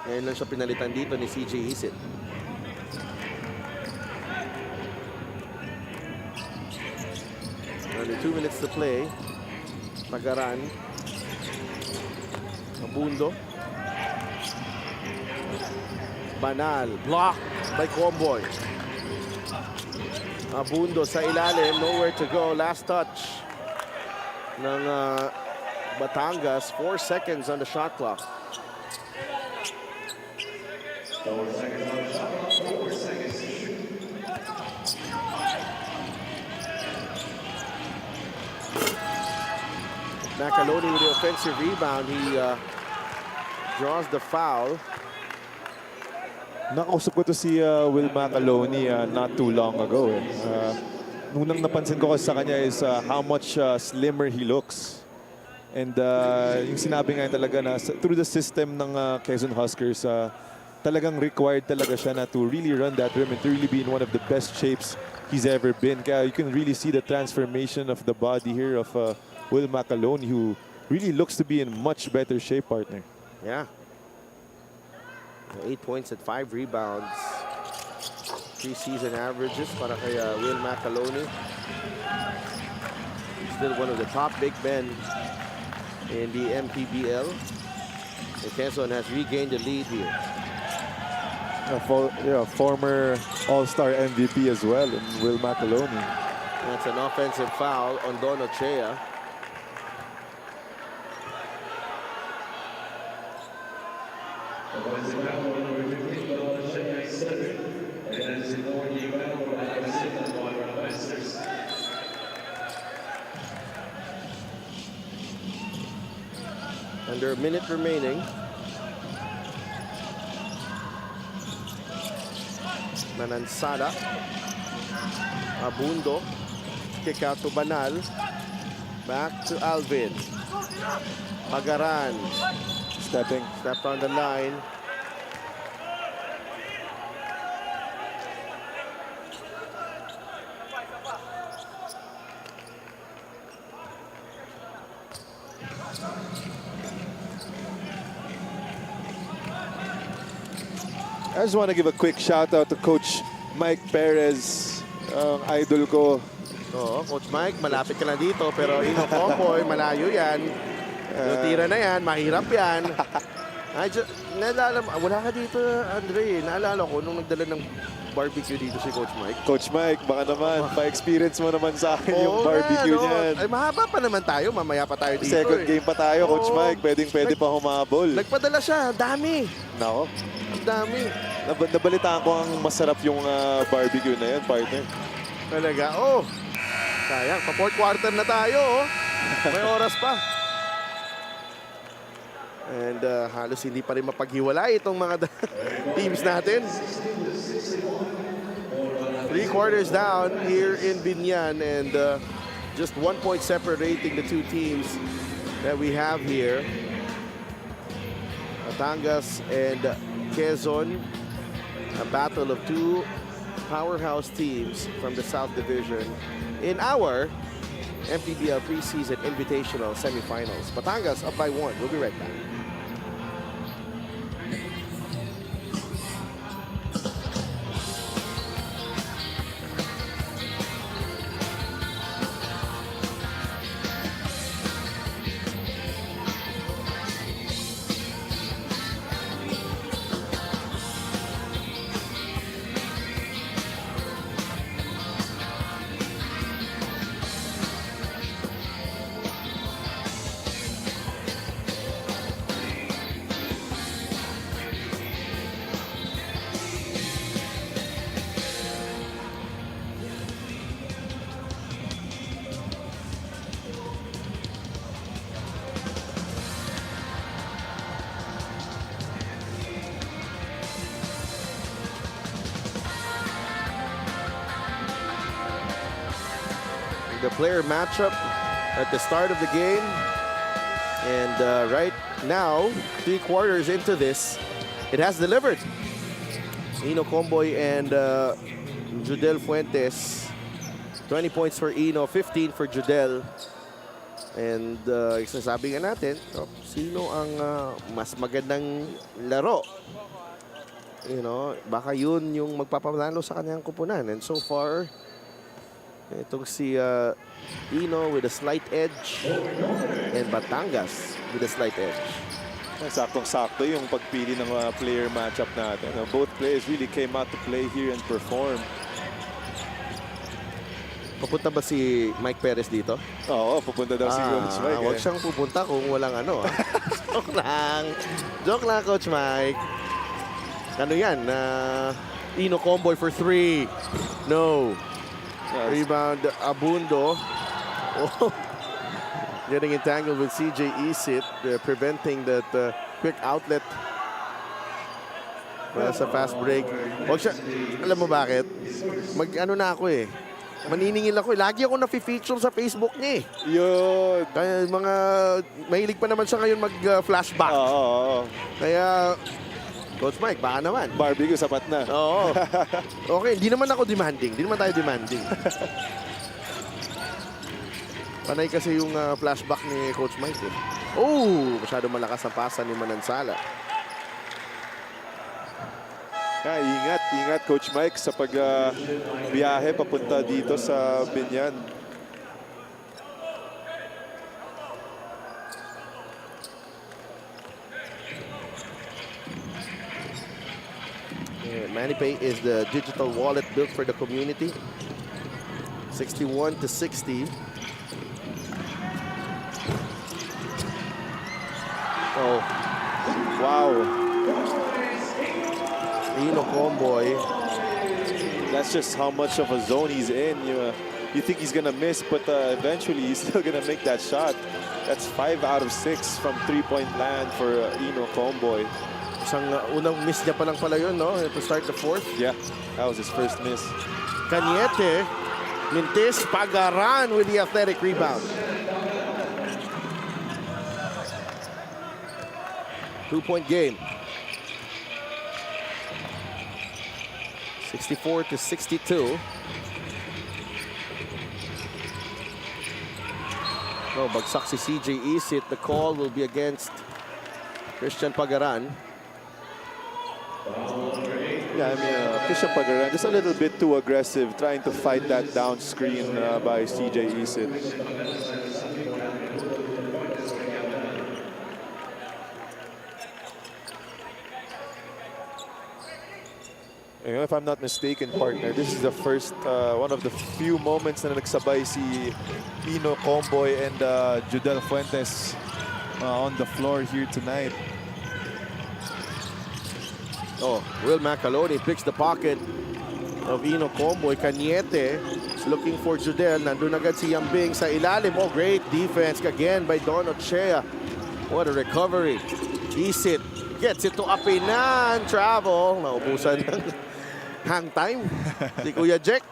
Speaker 2: Ngayon lang siya pinalitan dito ni CJ Isit. Only 2 minutes to play. Pagaran. Abundo. Banal. Blocked by Quomboy. Abundo sa ilalim. Nowhere to go. Last touch ng Batangas. 4 seconds on the shot clock.
Speaker 1: 4 seconds on the shot clock. 4 seconds.
Speaker 2: Macaloni with the offensive rebound. He draws the foul.
Speaker 3: Nakausap ko to si Will Macaloni not too long ago. Nunang napansin ko kasi sa kanya is how much slimmer he looks. And yung sinabi nga talaga na through the system ng Quezon Huskers, talagang required talaga siya na to really run that rim and to really be in one of the best shapes he's ever been. Kaya you can really see the transformation of the body here of Will Macaloni, who really looks to be in much better shape, partner.
Speaker 2: Yeah. 8 points at 5 rebounds. Preseason averages para kay Will Macaloni. Still one of the top big men in the MPBL. And Quezon has regained the lead here.
Speaker 3: Former All-Star MVP as well, in Will Macaloni.
Speaker 2: That's an offensive foul on Don Ochea. Under a minute remaining. Manansala. Abundo. Kick out to Banal. Back to Alvin. Pagaran. Stepped on the line.
Speaker 3: I just want to give a quick shout out to Coach Mike Perez, idol ko.
Speaker 2: Oo, Coach Mike, malapit ka na dito, pero Quomboy, malayo yan. Yung tira na yan, mahirap yan. Wala ka dito, Andre. Naalala ko nung nagdala ng barbecue dito si Coach Mike.
Speaker 3: Coach Mike, baka naman, pa-experience mo naman sa akin yung barbecue niyan.
Speaker 2: Ay, mahaba pa naman tayo, mamaya pa tayo dito.
Speaker 3: Second game pa tayo, Coach Mike. Pwede pa humabol.
Speaker 2: Nagpadala siya, dami.
Speaker 3: Nako.
Speaker 2: Ang dami.
Speaker 3: Nabalitaan ko ang masarap yung barbecue na yan, partner.
Speaker 2: Talaga, sayang, pa fourth quarter na tayo, May oras pa. And halos hindi pa rin mapaghiwalay itong mga teams natin. 3 3 quarters down here in Binyan, and just 1 point separating the two teams that we have here. Batangas and Quezon, a battle of two powerhouse teams from the South Division in our MPBL preseason invitational semifinals. Batangas up by 1. We'll be right back. The player matchup at the start of the game, and right now 3 quarters into this, it has delivered. Ino Comboy and Judel Fuentes, 20 points for Ino, 15 for Judel. And isasabi nga natin, sino ang mas magandang laro? You know, baka yun yung magpapanalo sa kanyang kupunan. And so far, itong si Ino with a slight edge and Batangas with a slight edge.
Speaker 10: Saktong-sakto yung pagpili ng player matchup natin. Both players really came out to play here and perform.
Speaker 2: Papunta ba si Mike Perez dito?
Speaker 10: Oo, pupunta daw si Coach Mike.
Speaker 2: Huwag siyang pupunta kung walang ano. Joke lang. Joke lang, Coach Mike. Ano yan? Ino Comboy for 3. No. Rebound, Abundo. Oh. Getting entangled with CJ Isit, preventing that quick outlet. Well, sa fast break. Huwag siya, alam mo bakit? Mag-ano na ako eh. Maniningil ako eh. Lagi ako na-feature sa Facebook niya eh.
Speaker 10: Yun.
Speaker 2: Kaya mga, mahilig pa naman siya ngayon mag-flashback.
Speaker 10: Oo.
Speaker 2: Kaya, Coach Mike, baka naman.
Speaker 10: Barbecue, sapat na.
Speaker 2: Oo. Okay, hindi naman ako demanding. Hindi naman tayo demanding. Panay kasi yung flashback ni Coach Mike. Eh. Oh, masyado malakas ang pasa ni Manansala.
Speaker 10: Ingat Coach Mike sa pag-biyahe papunta dito sa Binyan.
Speaker 2: ManiPay is the digital wallet built for the community. 61 to 60. Oh,
Speaker 10: Wow.
Speaker 2: Ino Comboy.
Speaker 10: That's just how much of a zone he's in. You think he's gonna miss, but eventually he's still gonna make that shot. That's 5 out of 6 from three-point land for Ino Comboy.
Speaker 2: Isang unang miss niya pa lang pala yun, no? To start the fourth.
Speaker 10: Yeah, that was his first miss.
Speaker 2: Cañete, Mintis, Pagaran with the athletic rebound. 2-point game. 64 to 62. Oh, bagsak si CJ Isit. The call will be against Christian Pagaran.
Speaker 10: Yeah, I mean, Christian Pagaran just a little bit too aggressive, trying to fight that down screen by CJ Isit. If I'm not mistaken, partner, this is the first, one of the few moments na nagsabay si Ino Comboy and Judel Fuentes on the floor here tonight.
Speaker 2: Oh, Will Macaloni picks the pocket of Ino Comboy. Cañete looking for Judel. Nandun agad si Yambing sa ilalim. Oh, great defense again by Don Ochea. What a recovery. Isit gets it to Apinan. Travel. Naubusan ng hang time. Si Kuya Jack.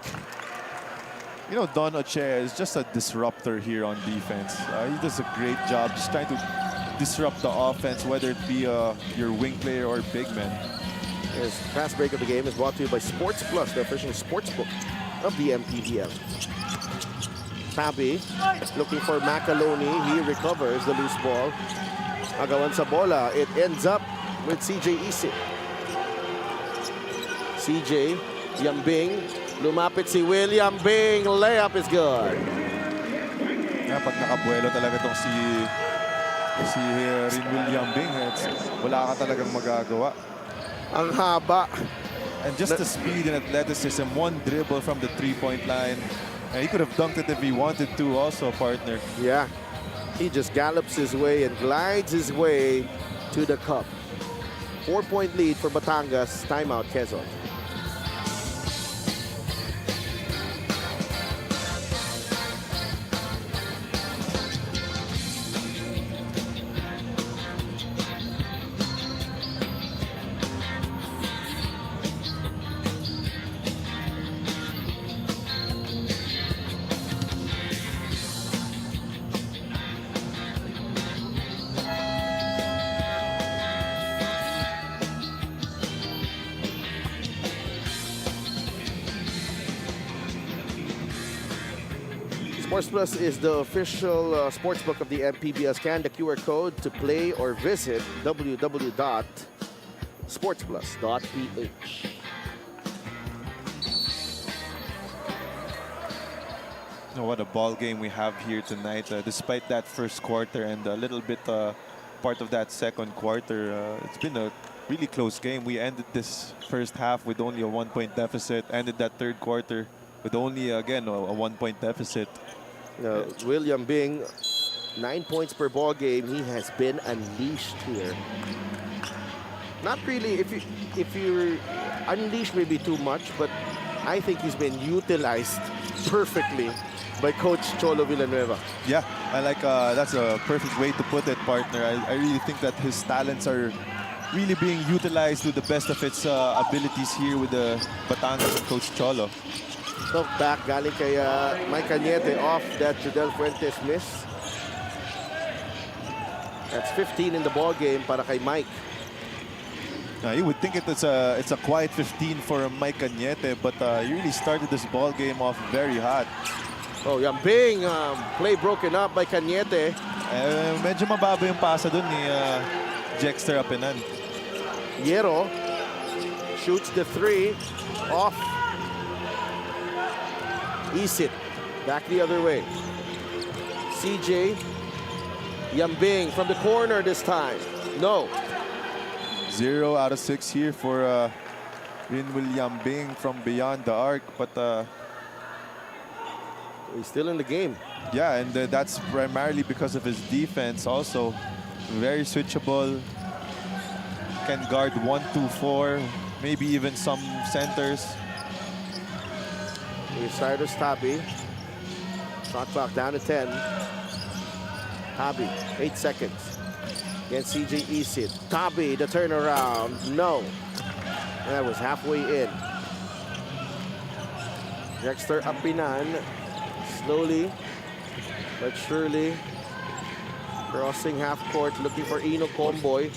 Speaker 10: You know, Don Ochea is just a disruptor here on defense. He does a great job just trying to disrupt the offense, whether it be your wing player or big man.
Speaker 2: Yes, fast break of the game is brought to you by Sports Plus, the official sports book of the MPBL. Tabi looking for Macaloni. He recovers the loose ball. Agawan sa bola. It ends up with CJ Isip. CJ Yambing. Lumapit si William Bing. Layup is good.
Speaker 10: Yeah, pag nakabuelo talaga itong si Rin William Bing, wala ka talagang magagawa.
Speaker 2: Ang haba.
Speaker 10: And just the speed and athleticism, one dribble from the three-point line. And he could have dunked it if he wanted to also, partner.
Speaker 2: Yeah. He just gallops his way and glides his way to the cup. 4-point lead for Batangas. Timeout, Quezon. Sports Plus is the official sportsbook of the MPBL. Scan the QR code to play or visit www.sportsplus.ph.
Speaker 10: What a ball game we have here tonight. Despite that first quarter and a little bit part of that second quarter, it's been a really close game. We ended this first half with only a 1-point deficit, ended that third quarter with only, again, a 1-point deficit.
Speaker 2: William Bing, 9 points per ball game. He has been unleashed here. Not really, if you unleash maybe too much, but I think he's been utilized perfectly by Coach Cholo Villanueva.
Speaker 10: Yeah, I like that's a perfect way to put it, partner. I really think that his talents are really being utilized to the best of its abilities here with the Batangas and Coach Cholo.
Speaker 2: Took back galing kay Mike Cañete off that Judel Fuentes miss. That's 15 in the ball game para kay Mike.
Speaker 10: You would think it's a quiet 15 for Mike Cañete, but he really started this ball game off very hot.
Speaker 2: Oh, Yambing, play broken up by Cañete.
Speaker 10: Medyo mababa yung pasa dun ni Jexter Apenan.
Speaker 2: Hierro shoots the three off. Isit back the other way. CJ Yambing from the corner this time. No.
Speaker 10: 0 out of 6 here for Rin William Bing from beyond the arc, but
Speaker 2: he's still in the game.
Speaker 10: Yeah, and that's primarily because of his defense also. Very switchable. Can guard 1, 2, 4, maybe even some centers.
Speaker 2: Cyrus Tabi. Shot clock down to 10. Tabi, 8 seconds. Against CJ Isit. Tabi, the turnaround. No. That was halfway in. Dexter Apinan. Slowly but surely crossing half court, looking for Ino Comboy.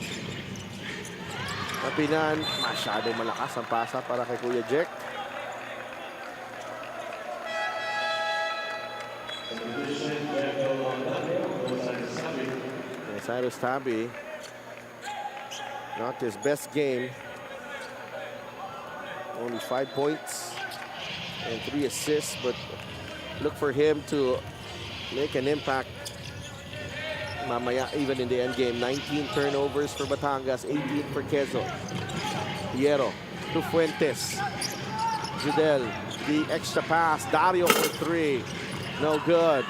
Speaker 2: Apinan, masyadong malakas ang pasa para kay Kuya Jack. Cyrus Tabi, not his best game. Only 5 points and 3 assists, but look for him to make an impact mamaya, even in the end game. 19 turnovers for Batangas, 18 for Quezon. Hierro to Fuentes. Judel, the extra pass. Dario for 3. No good.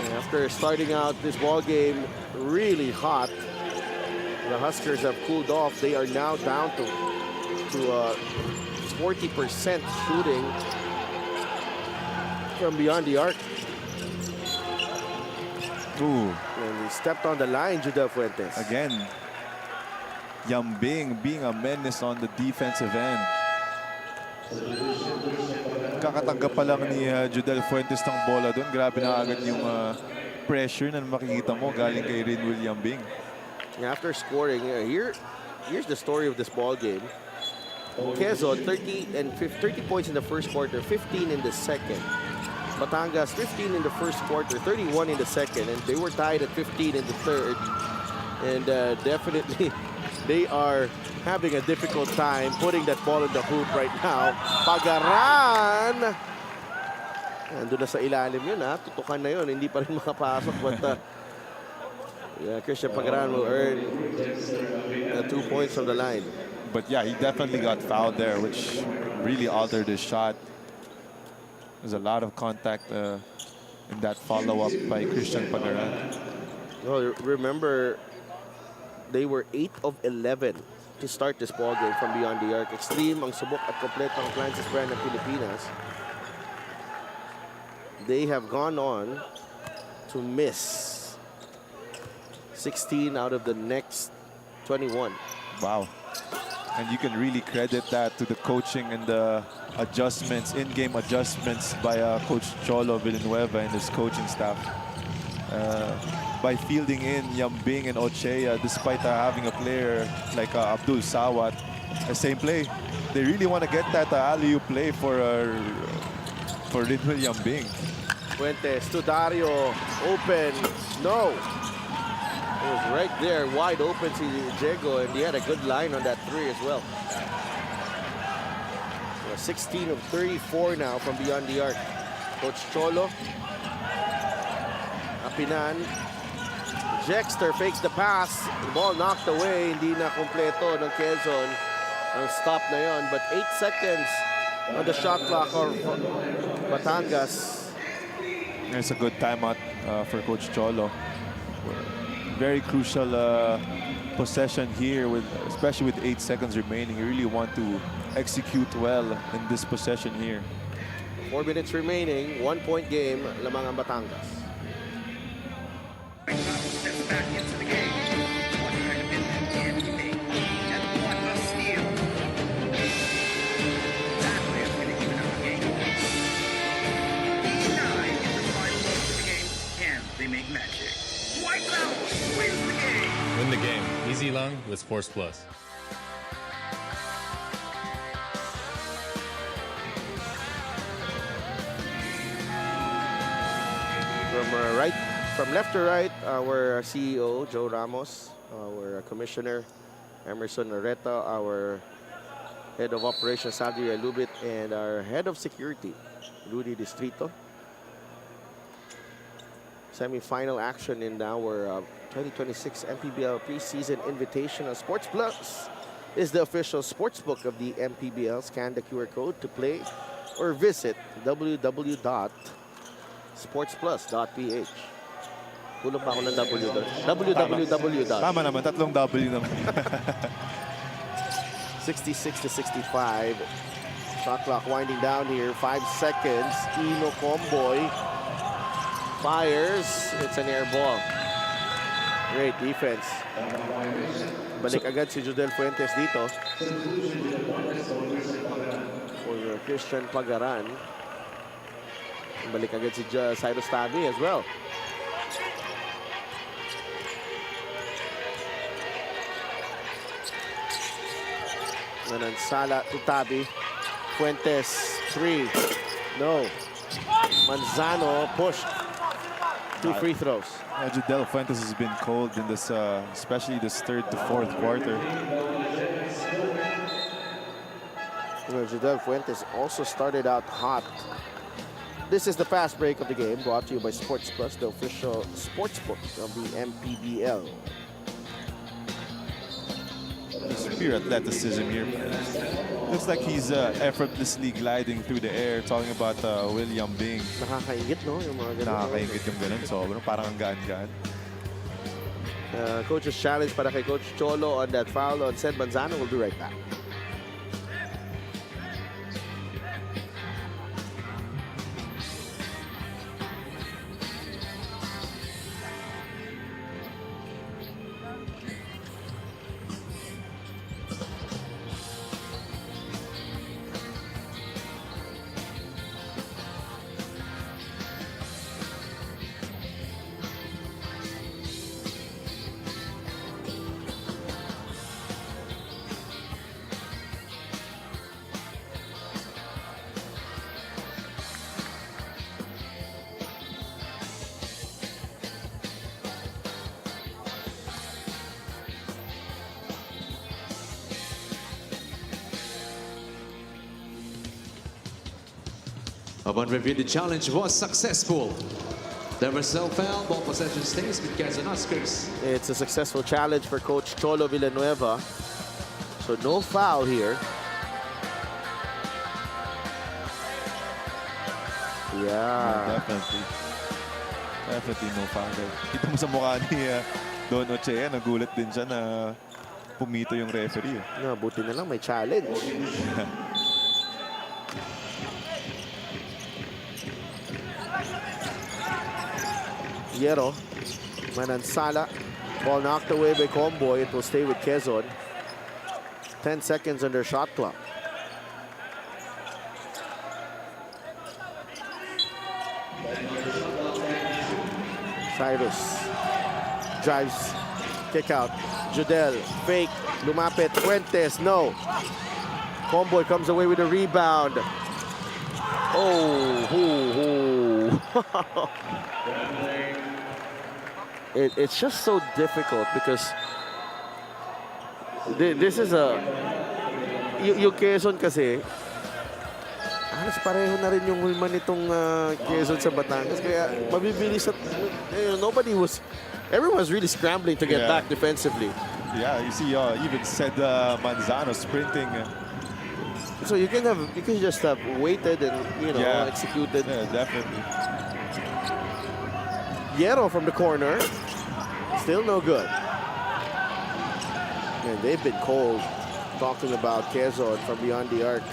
Speaker 2: And after starting out this ball game really hot, the Huskers have cooled off. They are now down to 40% shooting from beyond the arc.
Speaker 10: Ooh.
Speaker 2: And he stepped on the line, Judel Fuentes.
Speaker 10: Again. Yambing being a menace on the defensive end. Kakatanggap pa lang ni Judel Fuentes ng bola doon. Grabe na agad yung pressure na makikita mo galing kay Rinwell Yambing.
Speaker 2: After scoring, here's the story of this ball game. Quezon 30 points in the first quarter, 15 in the second. Batangas 15 in the first quarter, 31 in the second, and they were tied at 15 in the third. And definitely, they are having a difficult time putting that ball in the hoop right now. Pagaran! Nandun na sa ilalim yun, ha? Tutukan na yun. Hindi pa rin makapasok. But yeah, Christian Pagaran will earn 2 points from the line.
Speaker 10: But yeah, he definitely got fouled there, which really altered his shot. There's a lot of contact in that follow-up by Christian Pagaran.
Speaker 2: Well, remember, they were 8 of 11 to start this ball game from beyond the arc. Extreme ang subok at kompleto ang Francis brand ng Pilipinas. They have gone on to miss 16 out of the next 21.
Speaker 10: Wow. And you can really credit that to the coaching and the adjustments, in-game adjustments by Coach Cholo Villanueva and his coaching staff. By fielding in Yambing and Ochea, despite having a player like Abdul Sawat, the same play. They really want to get that alley-oop play for Rinwell Yambing.
Speaker 2: Fuentes to Dario, open, no. It was right there, wide open to Diego, and he had a good line on that three as well. 16 of 34 now from beyond the arc. Coach Cholo. Apinan. Jexter fakes the pass. The ball knocked away. Hindi na kompleto ng Quezon. Ang stop na yon. But 8 seconds on the shot clock for Batangas.
Speaker 10: It's a good timeout for Coach Cholo. Very crucial possession here, especially with 8 seconds remaining. You really want to execute well in this possession here.
Speaker 2: 4 minutes remaining, 1-point game, lamang ang Batangas.
Speaker 1: Back into the game. What kind of MVP and what a steal. That way is going to even up the game. 9 in the final moments of the game, and they make magic. White Loud wins the game.
Speaker 8: Win the game. Easy long with Force Plus.
Speaker 2: From left to right, our CEO, Joe Ramos, our Commissioner, Emerson Loretta, our Head of Operations, Sadria Lubit, and our Head of Security, Rudy Distrito. Semi-final action in our 2026 MPBL Preseason Invitational. Sports Plus is the official sportsbook of the MPBL. Scan the QR code to play or visit www.sportsplus.ph. Kulang pa ako ng W doon. www.
Speaker 10: Tama naman, tatlong W naman.
Speaker 2: 66 to 65. Shot clock winding down here. 5 seconds. Ino Comboy fires. It's an air ball. Great defense. Balik agad si Judel Fuentes dito. For Christian Pagaran. Balik agad si Cyrus Tabi as well. Manansala to Tabi. Fuentes, 3. No. Manzano pushed. 2 free throws.
Speaker 10: Judel Fuentes has been cold in this, especially this third to fourth quarter.
Speaker 2: Judel Fuentes also started out hot. This is the fast break of the game, brought to you by Sports Plus, the official sportsbook of the MPBL.
Speaker 10: His pure athleticism here. Looks like he's effortlessly gliding through the air. Talking about William Bing.
Speaker 2: Nakakaingit, no? Yung mga ganun.
Speaker 10: Nakakaingit yung ganun. Sobrang parang ang gaan-gaan.
Speaker 2: Coach's challenge para kay Coach Cholo on that foul on Sed Manzano. We'll be right back.
Speaker 7: Upon review, the challenge was successful. There was no foul, ball possession stays with Quezon Huskers.
Speaker 2: It's a successful challenge for Coach Cholo Villanueva. So no foul here. Yeah.
Speaker 10: Definitely no foul there. Kita mo sa mukha ni Don Ochea, nagulat din siya na pumito yung referee.
Speaker 2: No, buti na lang may challenge. Yero, Manansala, ball knocked away by Comboy. It will stay with Quezon. 10 seconds under shot clock. Cyrus drives, kick out. Judel, fake, lumapit, Fuentes, no. Comboy comes away with a rebound. Oh, it's just so difficult because this is a yung Quezon kasi halos pareho na rin yung hulman nitong Quezon sa Batangas kaya mabibilis at everyone's really scrambling to get back defensively.
Speaker 10: Yeah, you see even said Manzano sprinting.
Speaker 2: So you can just have waited and executed.
Speaker 10: Yeah, definitely.
Speaker 2: Yero from the corner. Still no good. And they've been cold talking about Quezon from beyond the arc.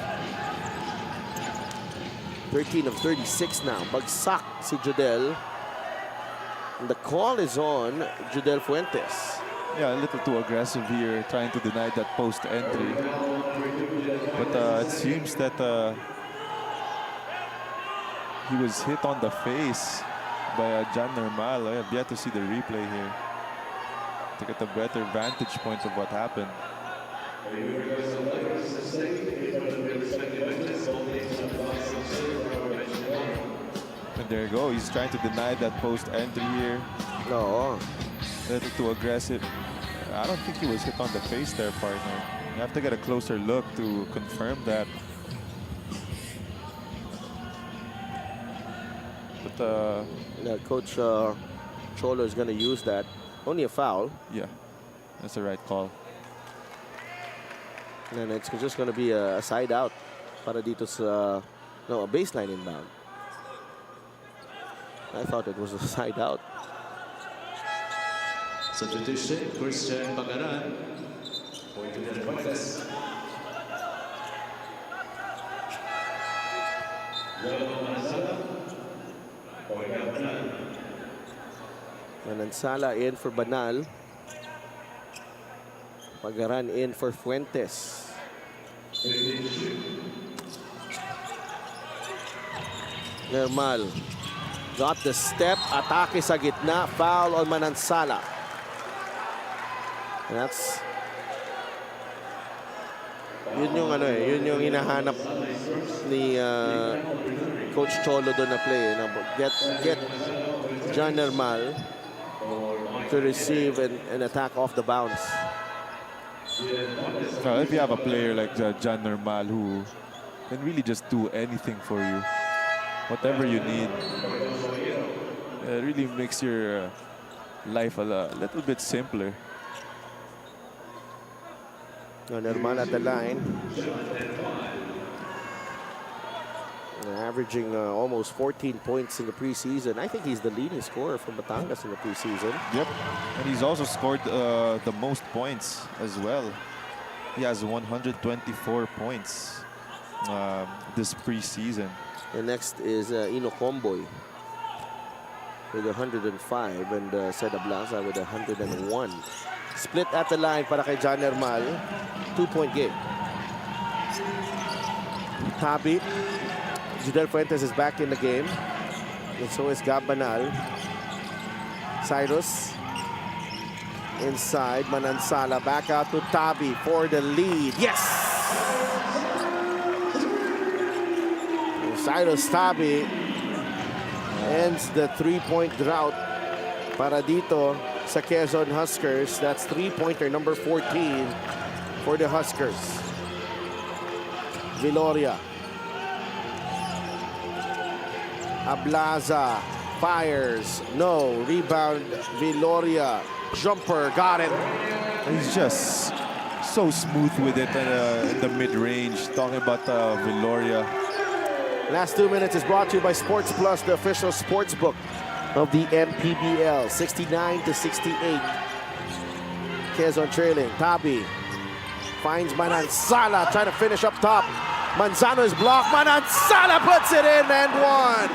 Speaker 2: 13 of 36 now. Bagsak si Judel. And the call is on Judel Fuentes.
Speaker 10: Yeah, a little too aggressive here, trying to deny that post entry. But it seems that he was hit on the face by John Normal. I have yet to see the replay here to get a better vantage point of what happened. And there you go. He's trying to deny that post entry here.
Speaker 2: No.
Speaker 10: A little too aggressive. I don't think he was hit on the face there, partner. You have to get a closer look to confirm that. But
Speaker 2: Coach Cholo is going to use that. Only a foul.
Speaker 10: yeah, that's the right call.
Speaker 2: And it's just going to be a side out para dito sa a baseline inbound. I thought it was a side out.
Speaker 7: Substitution, Christian Bagaran. Point to the Fuentes.
Speaker 2: Manansala in for Banal. Pagaran in for Fuentes. Normal. Got the step. Atake sa gitna. Foul on Manansala. And that's yun yung hinahanap ni Coach Cholo doon na play. Get John Normal to receive and attack off the bounce.
Speaker 10: If you have a player like John Normal who can really just do anything for you, whatever you need, it really makes your life a little bit simpler.
Speaker 2: Normal at the line. Averaging almost 14 points in the preseason. I think he's the leading scorer from Batangas in the preseason.
Speaker 10: Yep, and he's also scored the most points as well. He has 124 points this preseason.
Speaker 2: And next is Ino Comboy with 105 and Seda Blasa with 101. Split at the line para kay John Normal. 2-point game. Tabi. Judel Fuentes is back in the game. And so is Gab Banal. Cyrus. Inside. Manansala back out to Tabi for the lead. Yes! And Cyrus Tabi ends the three-point drought para dito sa Quezon Huskers. That's three-pointer number 14 for the Huskers. Viloria. Ablaza fires. No. Rebound. Viloria. Jumper. Got it.
Speaker 10: He's just so smooth with it in the mid-range. Talking about Viloria.
Speaker 2: Last 2 minutes is brought to you by Sports Plus, the official sports book of the MPBL. 69-68. Quezon trailing. Tabi finds Manansala, trying to finish up top. Manzano is blocked. Manansala puts it in and one.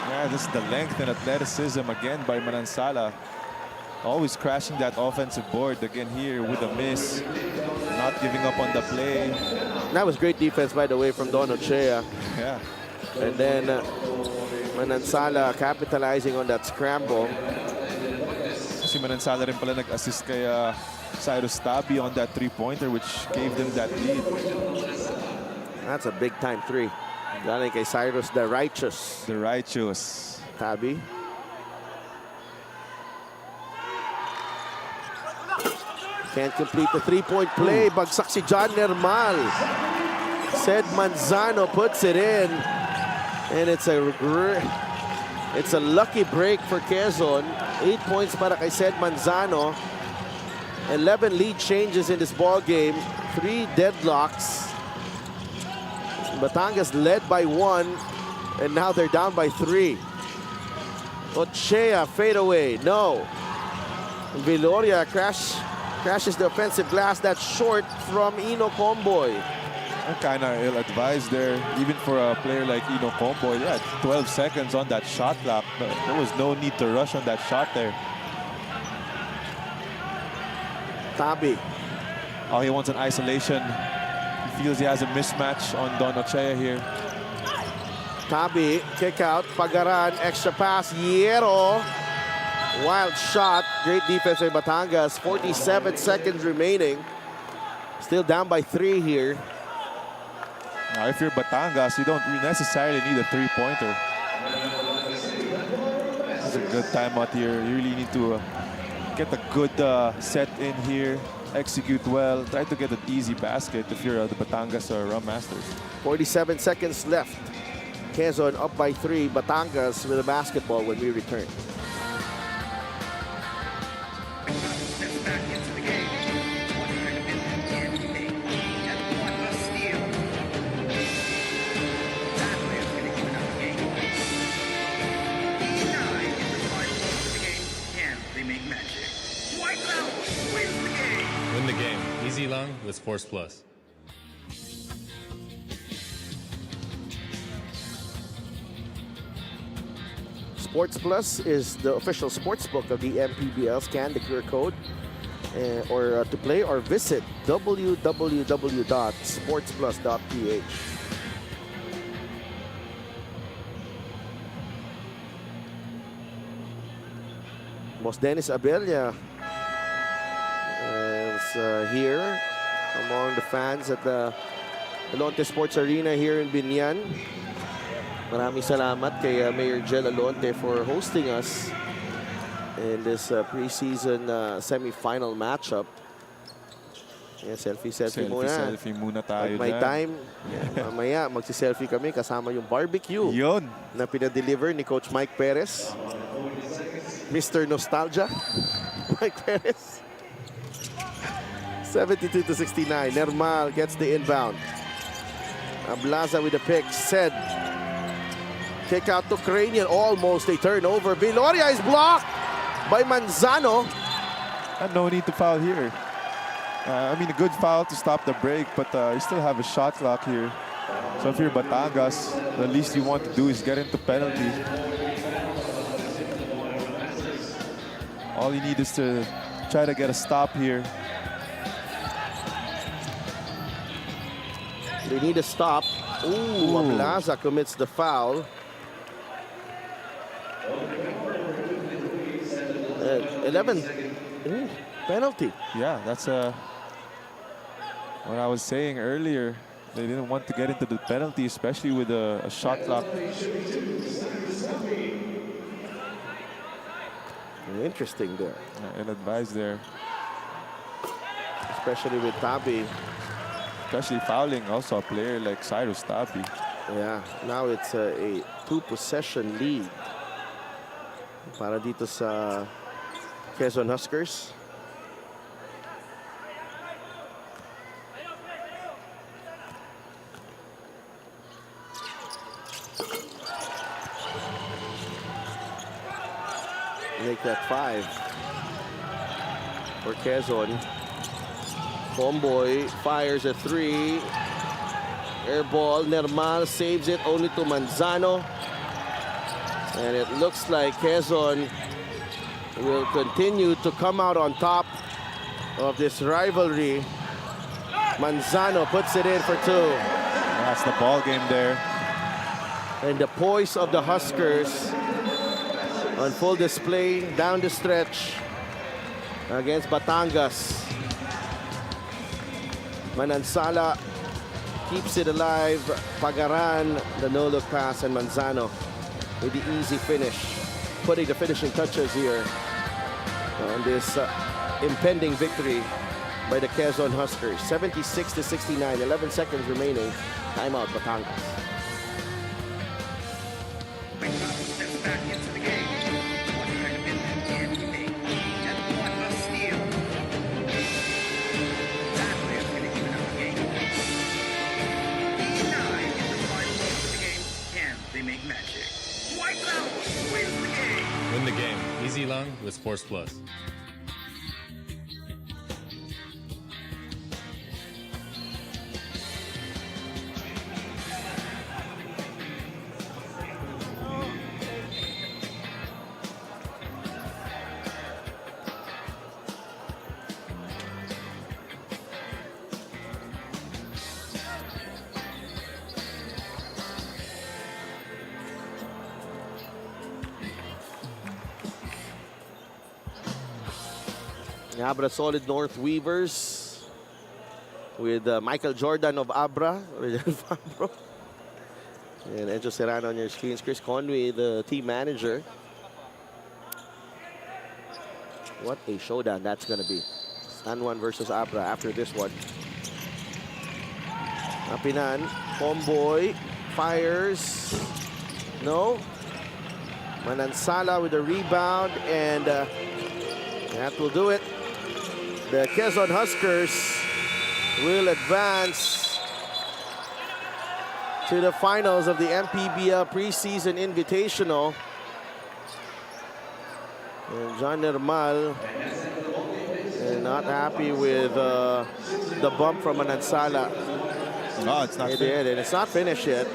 Speaker 10: Yeah, this is the length and athleticism again by Manansala. Always crashing that offensive board again here with a miss. Not giving up on the play.
Speaker 2: That was great defense, by the way, from Don Ochea.
Speaker 10: Yeah.
Speaker 2: And then Manansala capitalizing on that scramble.
Speaker 10: Si Manansala rin pala nag-assist kay Cyrus Tabi on that three-pointer, which gave them that lead.
Speaker 2: That's a big-time three. Galing kay Cyrus the Righteous.
Speaker 10: The Righteous.
Speaker 2: Tabi. Can't complete the three-point play. Bagsak si John Nermal. Said Manzano puts it in. And it's a lucky break for Quezon. 8 points para kay Said Manzano. 11 lead changes in this ball game. 3 deadlocks. Batangas led by 1. And now they're down by 3. Ochea fadeaway. No. Viloria crashes the offensive glass. That's short from Ino Comboy.
Speaker 10: Kind of ill-advised there, even for a player like Ino Comboy. Yeah, 12 seconds on that shot clock. There was no need to rush on that shot there.
Speaker 2: Tabi.
Speaker 10: Oh, he wants an isolation. He feels he has a mismatch on Don Ochea here.
Speaker 2: Tabi, kick out. Pagaran, extra pass. Hierro. Wild shot. Great defense by Batangas. 47 seconds remaining. Still down by 3 here.
Speaker 10: Now, if you're Batangas, you don't necessarily need a three-pointer. It's a good timeout here. You really need to get a good set in here, execute well, try to get an easy basket if you're the Batangas Rum Masters.
Speaker 2: 47 seconds left. Quezon up by 3. Batangas with a basketball when we return.
Speaker 8: Win the game. Easy long with Sports Plus.
Speaker 2: Sports Plus is the official sports book of the MPBL. Scan the QR code or to play or visit www.sportsplus.ph. Boss Dennis Abella is here among the fans at the Alonte Sports Arena here in Binyan. Maraming salamat kay Mayor Jel Alonte for hosting us in this preseason semi-final matchup. Yeah, selfie muna.
Speaker 10: Selfie muna tayo
Speaker 2: Pag may
Speaker 10: dyan.
Speaker 2: time, mamaya magsi-selfie kami kasama yung barbecue
Speaker 10: Yun.
Speaker 2: na pinadeliver ni Coach Mike Perez. Mr. Nostalgia, Mike Perez. 72-69. Nermal gets the inbound. Ablaza with the pick. Said. Kick out to Cranian. Almost a turnover. Viloria is blocked by Manzano.
Speaker 10: And no need to foul here. I mean, a good foul to stop the break, but you still have a shot clock here. So if you're Batangas, the least you want to do is get into penalty. All you need is to try to get a stop here.
Speaker 2: They need a stop. Ooh, Ablaza commits the foul. 11. Ooh, penalty.
Speaker 10: Yeah, that's what I was saying earlier. They didn't want to get into the penalty, especially with a shot clock.
Speaker 2: Interesting there.
Speaker 10: Ill-advised there.
Speaker 2: Especially with Tabi.
Speaker 10: Especially fouling also a player like Cyrus Tabi.
Speaker 2: Yeah, now it's a 2-possession lead para dito sa Quezon Huskers. Make that 5 for Quezon. Comboy fires a 3. Air ball, Nermal saves it only to Manzano. And it looks like Quezon will continue to come out on top of this rivalry. Manzano puts it in for 2.
Speaker 3: That's the ball game there.
Speaker 2: And the poise of the Huskers on full display down the stretch against Batangas. Manansala keeps it alive. Pagaran, the no-look pass, and Manzano with the easy finish, putting the finishing touches here on this impending victory by the Quezon Huskers. 76-69, 11 seconds remaining. Timeout, Batangas.
Speaker 8: Win the game. Easy long with Sports Plus.
Speaker 2: Abra Solid North Weavers with Michael Jordan of Abra, and Enzo Serrano on your screens. Chris Conway, the team manager. What a showdown that's going to be. San Juan versus Abra after this one. Apinan, Homeboy, fires. No. Manansala with a rebound, and that will do it. The Quezon Huskers will advance to the finals of the MPBL preseason invitational. And John Nermal not happy with the bump from Manansala.
Speaker 3: No, it's not.
Speaker 2: It did, and it's not finished yet.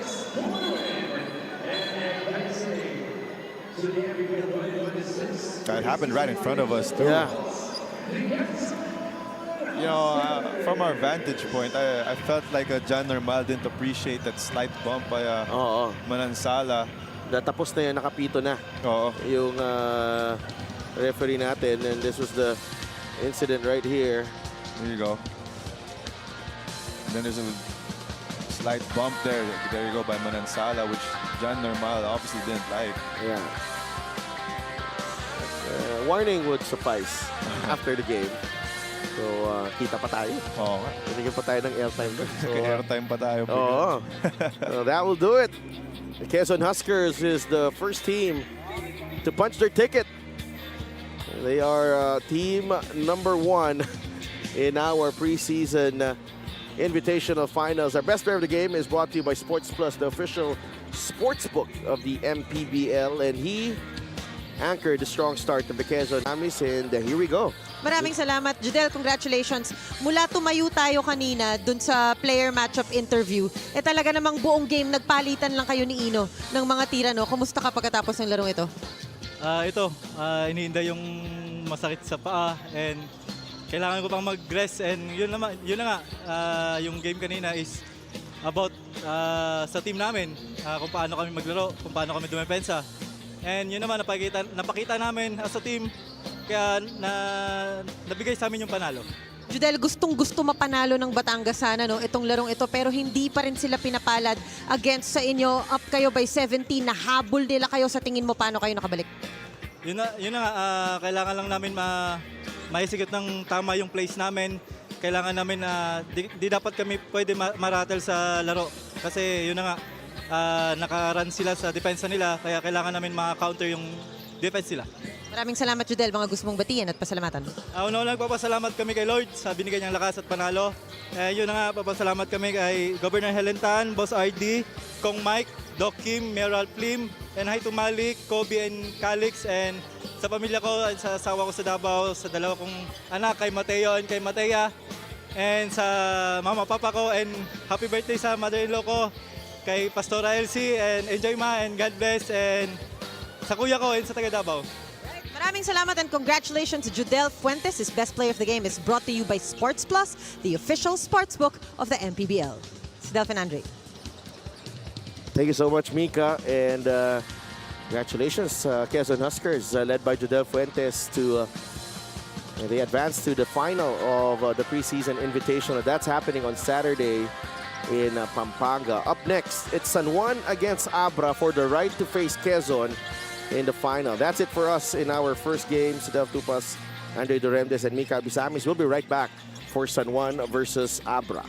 Speaker 3: That happened right in front of us, too.
Speaker 2: Yeah.
Speaker 3: You know, from our vantage point, I felt like John Normal didn't appreciate that slight bump by Manansala.
Speaker 2: Tapos na yan, nakapito na. Yung referee natin, and this was the incident right here.
Speaker 3: There you go. And then there's a slight bump there. There you go by Manansala, which John Normal obviously didn't like.
Speaker 2: Yeah. Warning would suffice after the game. So, kita pa tayo.
Speaker 3: Oo.
Speaker 2: Binigyan pa tayo ng airtime doon. So,
Speaker 3: airtime pa tayo.
Speaker 2: Oo. So that will do it. The Quezon Huskers is the first team to punch their ticket. They are team number 1 in our preseason invitational finals. Our best player of the game is brought to you by Sports Plus, the official sportsbook of the MPBL. And he anchored the strong start of the Quezon Amis, and here we go.
Speaker 4: Maraming salamat, Judel. Congratulations. Mula tumayo tayo kanina dun sa player matchup interview, talaga namang buong game, nagpalitan lang kayo ni Ino ng mga tira, no? Kumusta ka pagkatapos ng larong ito?
Speaker 6: Iniinda yung masakit sa paa, and kailangan ko pang mag-rest, and yun na nga, yung game kanina is about sa team namin, kung paano kami maglaro, kung paano kami dumepensa. And yun naman, napakita namin as a team, kaya nabigay sa amin yung panalo.
Speaker 4: Judel, gustong-gusto mapanalo ng Batangas sana, no, itong larong ito, pero hindi pa rin sila pinapalad against sa inyo. Up kayo by 17, nahabol nila kayo. Sa tingin mo, paano kayo nakabalik?
Speaker 6: Yun na nga, kailangan lang namin maisigit ng tama yung place namin. Kailangan namin di dapat kami pwede maratel sa laro. Kasi yun na nga, naka-run sila sa depensa nila, kaya kailangan namin maka-counter yung defense nila.
Speaker 4: Maraming salamat, Judel. Mga gusto mong batiin at pasalamatan.
Speaker 6: Una-una nagpapasalamat kami kay Lord sa binigay niyang lakas at panalo. Yun na nga, papasalamat kami kay Governor Helentan, Boss RD, Kong Mike, Doc Kim, Meral Plim, and hi to Malik, Kobe, and Calix, and sa pamilya ko, sa asawa ko sa Davao, sa dalawa kong anak, kay Mateo and kay Matea, and sa mama, papa ko, and happy birthday sa mother-in-law ko, kay Pastora Elsie, and enjoy ma, and God bless, and sa kuya ko, and sa taga Davao.
Speaker 4: Maraming salamat and congratulations to Judel Fuentes. His best player of the game is brought to you by Sports Plus, the official sportsbook of the MPBL. Si Delphin Andre.
Speaker 2: Thank you so much, Mika, and congratulations, Quezon Huskers, led by Judel Fuentes, to they advanced to the final of the preseason invitational. That's happening on Saturday in Pampanga. Up next, it's San Juan against Abra for the right to face Quezon in the final. That's it for us in our first game. Delph Tupas, Andre Doremdes, and Mika Bisamis. We'll be right back for San Juan versus Abra.